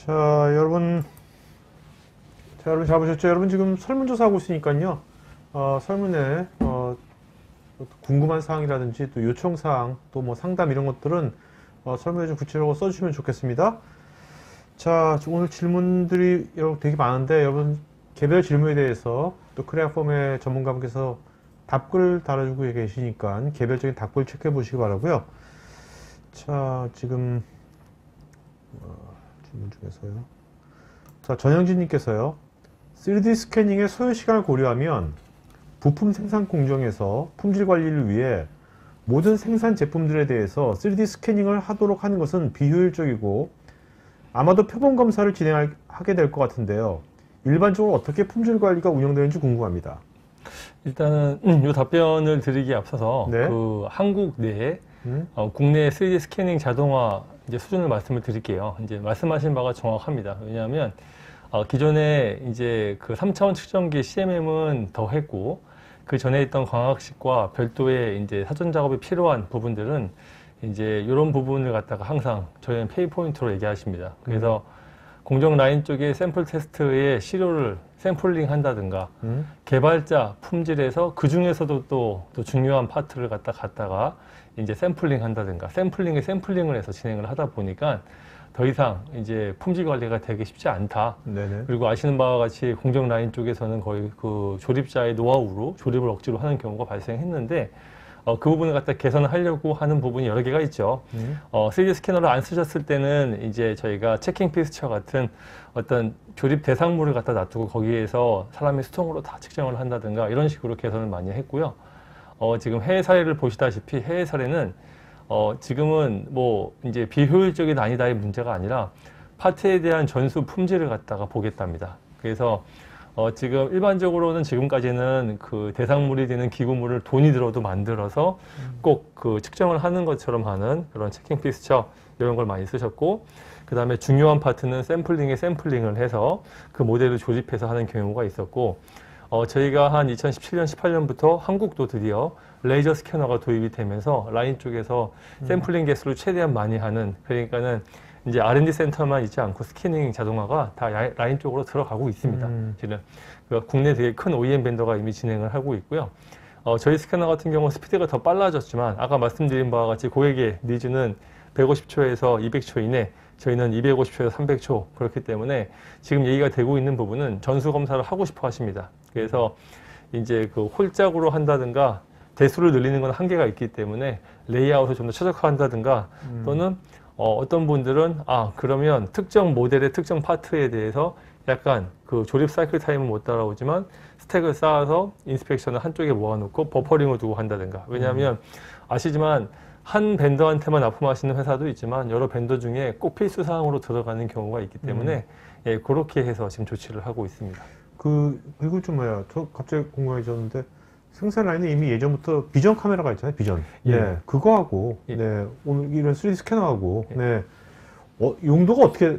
자, 여러분 잘 보셨죠? 여러분 지금 설문조사하고 있으니까요. 설문에 궁금한 사항이라든지 또 요청사항, 또 뭐 상담 이런 것들은 설문에 좀 구체적으로 써주시면 좋겠습니다. 자, 오늘 질문들이 여러분 되게 많은데 여러분 개별 질문에 대해서 또 크레아폼의 전문가분께서 답글 달아주고 계시니까 개별적인 답글 체크해 보시기 바라고요. 자, 지금 질문 중에서요. 자, 전영진님께서요. 3D 스캐닝의 소요 시간을 고려하면 부품 생산 공정에서 품질 관리를 위해 모든 생산 제품들에 대해서 3D 스캐닝을 하도록 하는 것은 비효율적이고 아마도 표본 검사를 진행하게 될 것 같은데요. 일반적으로 어떻게 품질 관리가 운영되는지 궁금합니다. 일단은 이 답변을 드리기에 앞서서 네. 그 한국 내에 국내 3D 스캐닝 자동화 이제 수준을 말씀을 드릴게요. 이제 말씀하신 바가 정확합니다. 왜냐하면 기존에 이제 그 3차원 측정기 CMM은 더 했고 그 전에 있던 광학식과 별도의 이제 사전 작업이 필요한 부분들은 이제 이런 부분을 갖다가 항상 저희는 페이 포인트로 얘기하십니다. 그래서 공정 라인 쪽에 샘플 테스트의 시료를 샘플링 한다든가 개발자 품질에서 그 중에서도 또 중요한 파트를 갖다가 이제 샘플링 한다든가 샘플링을 해서 진행을 하다 보니까 더 이상 이제 품질 관리가 되기 쉽지 않다. 네네. 그리고 아시는 바와 같이 공정 라인 쪽에서는 거의 그 조립자의 노하우로 조립을 억지로 하는 경우가 발생했는데 그 부분을 갖다 개선을 하려고 하는 부분이 여러 개가 있죠. 3D 스캐너를 안 쓰셨을 때는 이제 저희가 체킹 피스처 같은 어떤 조립 대상물을 갖다 놔두고 거기에서 사람의 수동으로 다 측정을 한다든가 이런 식으로 개선을 많이 했고요. 지금 해외 사례를 보시다시피 해외 사례는 지금은 뭐 이제 비효율적인 아니다의 문제가 아니라 파트에 대한 전수 품질을 갖다가 보겠답니다. 그래서 지금 일반적으로는 지금까지는 그 대상물이 되는 기구물을 돈이 들어도 만들어서 꼭 그 측정을 하는 것처럼 하는 그런 체킹 픽스처 이런 걸 많이 쓰셨고, 그 다음에 중요한 파트는 샘플링을 해서 그 모델을 조립해서 하는 경우가 있었고, 저희가 한 2017년, 18년부터 한국도 드디어 레이저 스캐너가 도입이 되면서 라인 쪽에서 샘플링 개수를 최대한 많이 하는, 그러니까는 이제 R&D 센터만 있지 않고 스캐닝 자동화가 다 라인 쪽으로 들어가고 있습니다. 지금 국내 되게 큰 OEM 벤더가 이미 진행을 하고 있고요. 저희 스캐너 같은 경우는 스피드가 더 빨라졌지만 아까 말씀드린 바와 같이 고객의 니즈는 150초에서 200초 이내, 저희는 250초에서 300초 그렇기 때문에 지금 얘기가 되고 있는 부분은 전수 검사를 하고 싶어 하십니다. 그래서 이제 그 홀짝으로 한다든가 대수를 늘리는 건 한계가 있기 때문에 레이아웃을 좀 더 최적화한다든가 또는 어떤 분들은 그러면 특정 모델의 특정 파트에 대해서 약간 그 조립 사이클 타임은 못 따라오지만 스택을 쌓아서 인스펙션을 한쪽에 모아놓고 버퍼링을 두고 한다든가. 왜냐하면 아시지만 한 벤더한테만 납품하시는 회사도 있지만 여러 벤더 중에 꼭 필수 사항으로 들어가는 경우가 있기 때문에 예, 그렇게 해서 지금 조치를 하고 있습니다. 그리고 좀 저 갑자기 궁금해졌는데 생산 라인에 이미 예전부터 비전 카메라가 있잖아요. 비전. 예. 네, 그거하고 예. 네, 오늘 이런 3D 스캐너하고 예. 네, 용도가 어떻게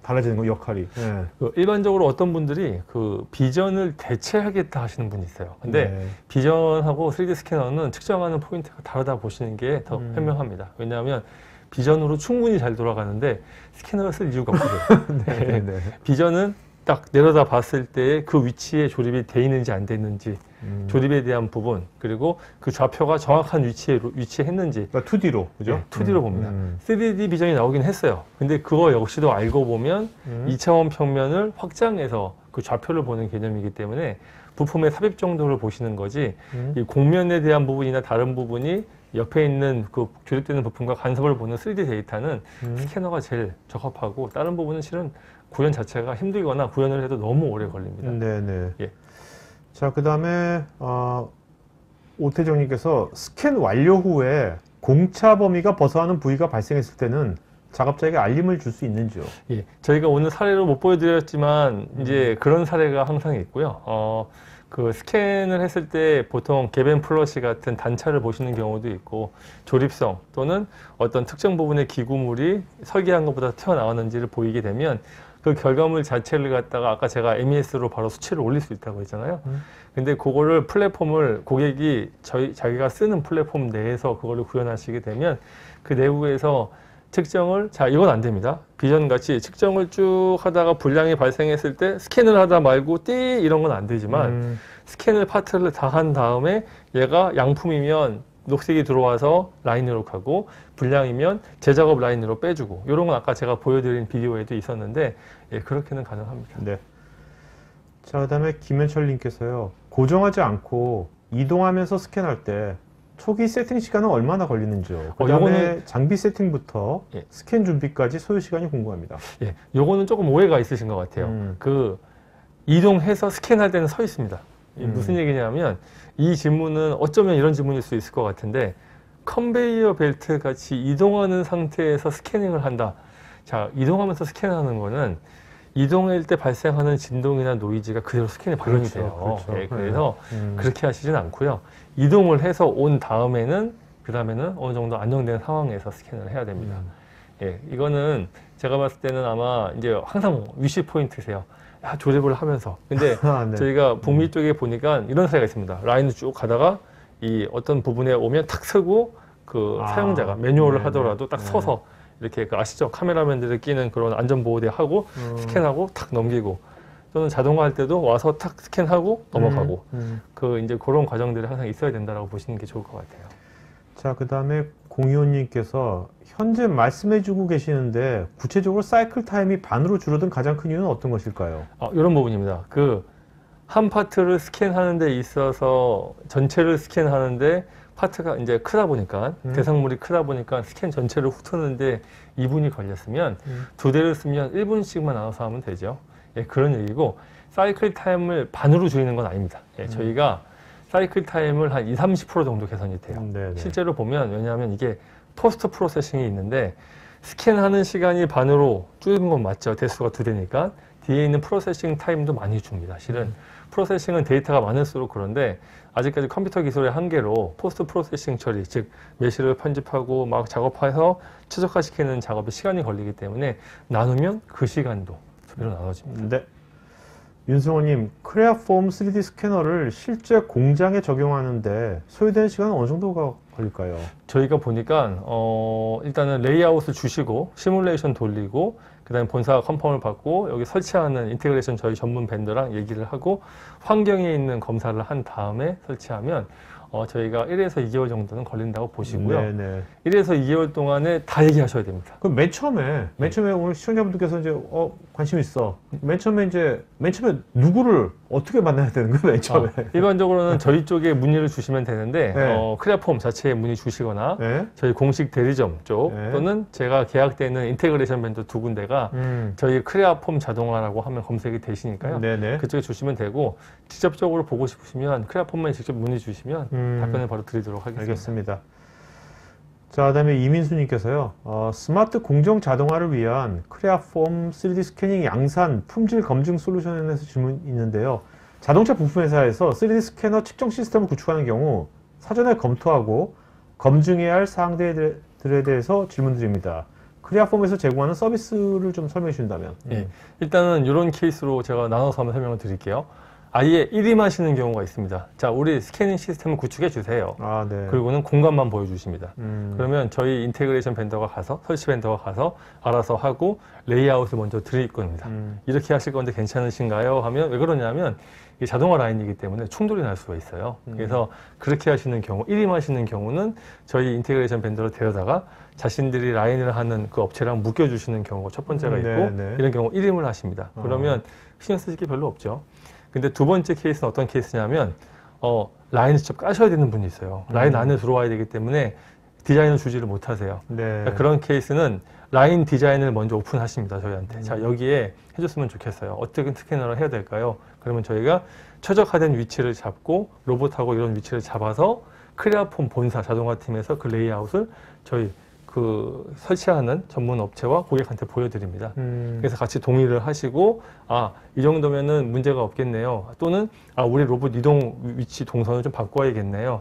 달라지는 거 역할이? 네. 일반적으로 어떤 분들이 그 비전을 대체하겠다 하시는 분이 있어요. 근데 네. 비전하고 3D 스캐너는 측정하는 포인트가 다르다 보시는 게 더 현명합니다. 왜냐하면 비전으로 충분히 잘 돌아가는데 스캐너를 쓸 이유가 없거든요. 네, 네. 비전은 딱 내려다 봤을 때 그 위치에 조립이 돼 있는지 안 돼 있는지, 조립에 대한 부분, 그리고 그 좌표가 정확한 위치에 위치했는지. 그러니까 2D로, 그죠? 네, 2D로 봅니다. 3D 비전이 나오긴 했어요. 근데 그거 역시도 알고 보면 2차원 평면을 확장해서 그 좌표를 보는 개념이기 때문에 부품의 삽입 정도를 보시는 거지, 이 곡면에 대한 부분이나 다른 부분이 옆에 있는 그 조립되는 부품과 간섭을 보는 3D 데이터는 스캐너가 제일 적합하고, 다른 부분은 실은 구현 자체가 힘들거나 구현을 해도 너무 오래 걸립니다. 네네. 예. 자, 그 다음에 오태정님께서 스캔 완료 후에 공차 범위가 벗어나는 부위가 발생했을 때는 작업자에게 알림을 줄 수 있는지요? 예, 저희가 오늘 사례로 못 보여드렸지만 이제 그런 사례가 항상 있고요. 그 스캔을 했을 때 보통 갭 앤 플러시 같은 단차를 보시는 경우도 있고, 조립성 또는 어떤 특정 부분의 기구물이 설계한 것보다 튀어나왔는지를 보이게 되면 그 결과물 자체를 갖다가 아까 제가 MES로 바로 수치를 올릴 수 있다고 했잖아요. 근데 그거를 플랫폼을 고객이 자기가 쓰는 플랫폼 내에서 그거를 구현하시게 되면 그 내부에서 측정을, 자, 이건 안 됩니다. 비전 같이 측정을 쭉 하다가 불량이 발생했을 때 스캔을 하다 말고 띠 이런 건 안 되지만 스캔을 파트를 다 한 다음에 얘가 양품이면 녹색이 들어와서 라인으로 가고 불량이면 재작업 라인으로 빼주고, 이런 건 아까 제가 보여드린 비디오에도 있었는데 예, 그렇게는 가능합니다. 네. 자, 그 다음에 김현철님께서요. 고정하지 않고 이동하면서 스캔할 때 초기 세팅 시간은 얼마나 걸리는지요? 그 다음에 장비 세팅부터 예. 스캔 준비까지 소요 시간이 궁금합니다. 예, 요거는 조금 오해가 있으신 것 같아요. 그 이동해서 스캔할 때는 서 있습니다. 무슨 얘기냐면 이 질문은 어쩌면 이런 질문일 수 있을 것 같은데, 컨베이어 벨트 같이 이동하는 상태에서 스캐닝을 한다. 자, 이동하면서 스캔하는 거는 이동할 때 발생하는 진동이나 노이즈가 그대로 스캔에 반영이 돼요. 그렇죠. 예, 그래서 그렇게 하시진 않고요. 이동을 해서 온 다음에는 어느 정도 안정된 상황에서 스캔을 해야 됩니다. 예, 이거는 제가 봤을 때는 아마 이제 항상 위시 포인트세요. 조립을 하면서. 근데 네. 저희가 북미 쪽에 보니까 이런 사례가 있습니다. 라인을 쭉 가다가 이 어떤 부분에 오면 탁 서고 그 사용자가 매뉴얼을 하더라도 딱 서서 이렇게 그 아시죠? 카메라맨들이 끼는 그런 안전보호대 하고 스캔하고 탁 넘기고, 또는 자동화 할 때도 와서 탁 스캔하고 넘어가고, 그 이제 그런 과정들이 항상 있어야 된다라고 보시는 게 좋을 것 같아요. 자, 그 다음에 공의원님께서 현재 말씀해주고 계시는데 구체적으로 사이클 타임이 반으로 줄어든 가장 큰 이유는 어떤 것일까요? 이런 부분입니다. 그 한 파트를 스캔하는 데 있어서 전체를 스캔하는데 파트가 이제 크다 보니까 대상물이 크다 보니까 스캔 전체를 훑었는데 2분이 걸렸으면 두 대를 쓰면 1분씩만 나눠서 하면 되죠. 예, 그런 얘기고, 사이클 타임을 반으로 줄이는 건 아닙니다. 예, 저희가 사이클 타임을 한 20-30% 정도 개선이 돼요. 네네. 실제로 보면, 왜냐하면 이게 포스트 프로세싱이 있는데 스캔하는 시간이 반으로 줄는 건 맞죠. 대수가 2대니까. 뒤에 있는 프로세싱 타임도 많이 줍니다. 실은 프로세싱은 데이터가 많을수록 그런데 아직까지 컴퓨터 기술의 한계로 포스트 프로세싱 처리, 즉 메시를 편집하고 막 작업해서 최적화시키는 작업에 시간이 걸리기 때문에 나누면 그 시간도 2배로 나눠집니다. 네. 윤승호님, 크레아폼 3D 스캐너를 실제 공장에 적용하는데 소요되는 시간은 어느 정도가 걸릴까요? 저희가 보니까 일단은 레이아웃을 주시고 시뮬레이션 돌리고 그다음에 본사 컨펌을 받고 여기 설치하는 인테그레이션 저희 전문 벤더랑 얘기를 하고 환경에 있는 검사를 한 다음에 설치하면 저희가 1에서 2개월 정도는 걸린다고 보시고요. 네네. 1에서 2개월 동안에 다 얘기하셔야 됩니다. 그럼 맨 처음에 오늘 시청자분들께서 이제 관심 있어. 맨 처음에 누구를 어떻게 만나야 되는 거예요? 맨 처음에. 일반적으로는 저희 쪽에 문의를 주시면 되는데 네. 크레아폼 자체에 문의 주시거나 네. 저희 공식 대리점 쪽 네. 또는 제가 계약되어 있는 인테그레이션 벤더 2군데가 저희 크레아폼 자동화라고 하면 검색이 되시니까요. 네네. 그쪽에 주시면 되고 직접적으로 보고 싶으시면 크레아폼에 직접 문의 주시면 답변을 바로 드리도록 하겠습니다. 알겠습니다. 자, 그다음에 이민수님께서요. 스마트 공정 자동화를 위한 크레아폼 3D 스캐닝 양산 품질 검증 솔루션에 대해서 질문이 있는데요. 자동차 부품 회사에서 3D 스캐너 측정 시스템을 구축하는 경우 사전에 검토하고 검증해야 할 사항들에 대해서 질문드립니다. 크레아폼에서 제공하는 서비스를 좀 설명해 주신다면. 예, 일단은 이런 케이스로 제가 나눠서 한번 설명을 드릴게요. 아예 일임하시는 경우가 있습니다. 자, 우리 스캐닝 시스템을 구축해 주세요. 아, 네. 그리고는 공간만 보여주십니다. 그러면 저희 인테그레이션 벤더가 가서, 설치 벤더가 가서 알아서 하고 레이아웃을 먼저 드릴 겁니다. 이렇게 하실 건데 괜찮으신가요? 하면 왜 그러냐면 이게 자동화 라인이기 때문에 충돌이 날 수가 있어요. 그래서 그렇게 하시는 경우, 일임하시는 경우는 저희 인테그레이션 벤더를 데려다가 자신들이 라인을 하는 그 업체랑 묶여주시는 경우가 첫 번째가 있고 네. 이런 경우 일임을 하십니다. 그러면 신경 쓰실 게 별로 없죠. 근데 두 번째 케이스는 어떤 케이스냐면 라인을 직접 까셔야 되는 분이 있어요. 라인 안에 들어와야 되기 때문에 디자인을 주지를 못하세요. 네. 그러니까 그런 케이스는 라인 디자인을 먼저 오픈하십니다. 저희한테. 자, 여기에 해줬으면 좋겠어요. 어떻게 스캐너를 해야 될까요? 그러면 저희가 최적화된 위치를 잡고 로봇하고 이런 위치를 잡아서 크레아폼 본사 자동화팀에서 그 레이아웃을 저희 그 설치하는 전문 업체와 고객한테 보여드립니다. 그래서 같이 동의를 하시고 이 정도면은 문제가 없겠네요. 또는 우리 로봇 이동 위치 동선을 좀 바꿔야겠네요.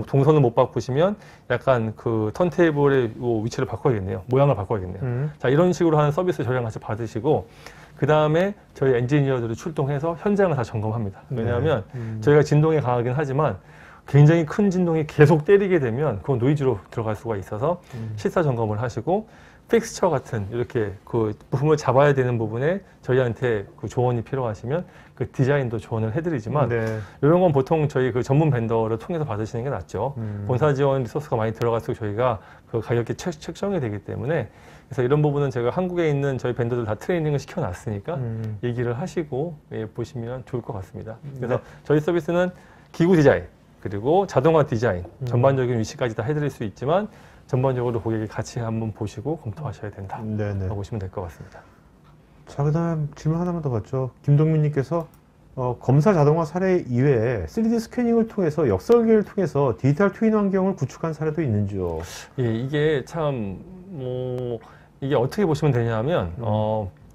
동선을 못 바꾸시면 약간 그 턴테이블의 위치를 바꿔야겠네요. 모양을 바꿔야겠네요. 자, 이런 식으로 하는 서비스 저희랑 같이 받으시고 그 다음에 저희 엔지니어들이 출동해서 현장을 다 점검합니다. 왜냐하면 저희가 진동이 강하긴 하지만 굉장히 큰 진동이 계속 때리게 되면 그건 노이즈로 들어갈 수가 있어서 실사 점검을 하시고 픽스처 같은 이렇게 그 부품을 잡아야 되는 부분에 저희한테 그 조언이 필요하시면 그 디자인도 조언을 해드리지만 이런 건 보통 저희 그 전문 벤더를 통해서 받으시는 게 낫죠. 본사 지원 리소스가 많이 들어갈수록 저희가 그 가격이 책정이 되기 때문에 그래서 이런 부분은 제가 한국에 있는 저희 벤더들 다 트레이닝을 시켜놨으니까 얘기를 하시고 보시면 좋을 것 같습니다. 그래서 저희 서비스는 기구 디자인 그리고 자동화 디자인, 전반적인 위치까지 다 해드릴 수 있지만 전반적으로 고객이 같이 한번 보시고 검토하셔야 된다. 라고 보시면 될 것 같습니다. 자, 그 다음 질문 하나만 더 받죠. 김동민님께서 검사 자동화 사례 이외에 3D 스캐닝을 통해서 역설계를 통해서 디지털 트윈 환경을 구축한 사례도 있는지요? 예, 이게 참 이게 어떻게 보시면 되냐면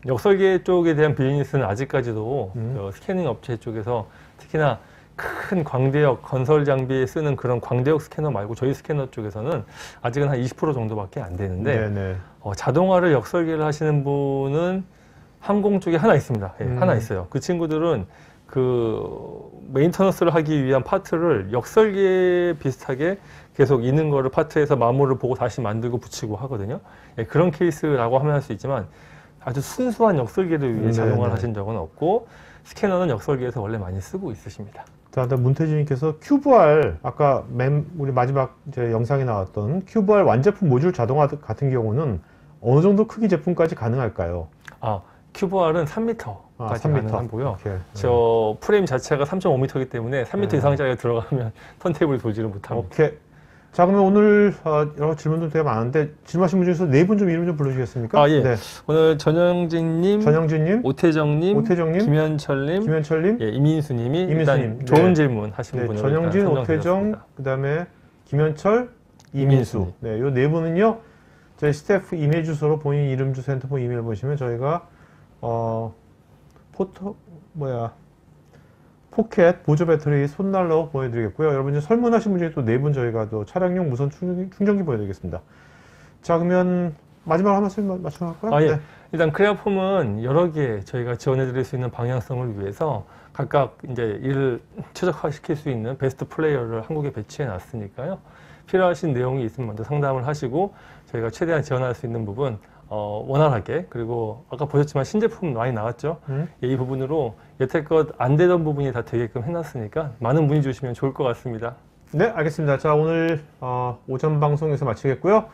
역설계 쪽에 대한 비즈니스는 아직까지도 스캐닝 업체 쪽에서 특히나 큰 광대역 건설 장비에 쓰는 그런 광대역 스캐너 말고 저희 스캐너 쪽에서는 아직은 한 20% 정도밖에 안 되는데 자동화를 역설계를 하시는 분은 항공 쪽에 하나 있습니다. 예, 하나 있어요. 그 친구들은 그 메인터넌스를 하기 위한 파트를 역설계 비슷하게 계속 있는 거를 파트에서 마모를 보고 다시 만들고 붙이고 하거든요. 예, 그런 케이스라고 하면 할 수 있지만 아주 순수한 역설계를 위해 자동화를 하신 적은 없고 스캐너는 역설계에서 원래 많이 쓰고 있으십니다. 자, 문태진님께서 큐브R 아까 우리 마지막 이제 영상에 나왔던 큐브R 완제품 모듈 자동화 같은 경우는 어느 정도 크기 제품까지 가능할까요? 큐브R은 3m까지 3m. 가능하고요. 저 프레임 자체가 3.5m이기 때문에 3m 이상짜리가 들어가면 턴테이블 돌지를 못합니다. 오케이. 자, 그러면 오늘 여러 질문도 되게 많은데 질문하신 분 중에서 네 분 좀 이름 좀 불러주시겠습니까? 예. 네. 오늘 전영진님, 오태정님, 김현철님, 예, 이민수님이 일단 좋은 질문 하신 분으로 전영진, 오태정, 그 다음에 김현철, 이민수. 네, 요 네 분은요, 저희 스태프 이메일 주소로 본인 이름, 주소, 핸드폰, 이메일 보시면 저희가 포켓 보조 배터리 손난로 보여드리겠고요. 여러분 이제 설문하신 분 중에 또 네 분 저희가 또 차량용 무선 충전기 보여드리겠습니다. 자, 그러면 마지막으로 한 말씀 맞춰볼까요? 아, 예. 네. 일단 크레아폼은 여러 개 저희가 지원해드릴 수 있는 방향성을 위해서 각각 이제 이를 최적화시킬 수 있는 베스트 플레이어를 한국에 배치해 놨으니까요. 필요하신 내용이 있으면 먼저 상담을 하시고 저희가 최대한 지원할 수 있는 부분 원활하게, 그리고 아까 보셨지만 신제품 많이 나왔죠. 이 부분으로 여태껏 안 되던 부분이 다 되게끔 해놨으니까 많은 문의 주시면 좋을 것 같습니다. 네, 알겠습니다. 자, 오늘 오전 방송에서 마치겠고요.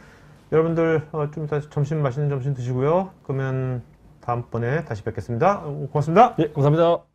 여러분들 좀 이따 맛있는 점심 드시고요. 그러면 다음번에 다시 뵙겠습니다. 고맙습니다. 예, 감사합니다.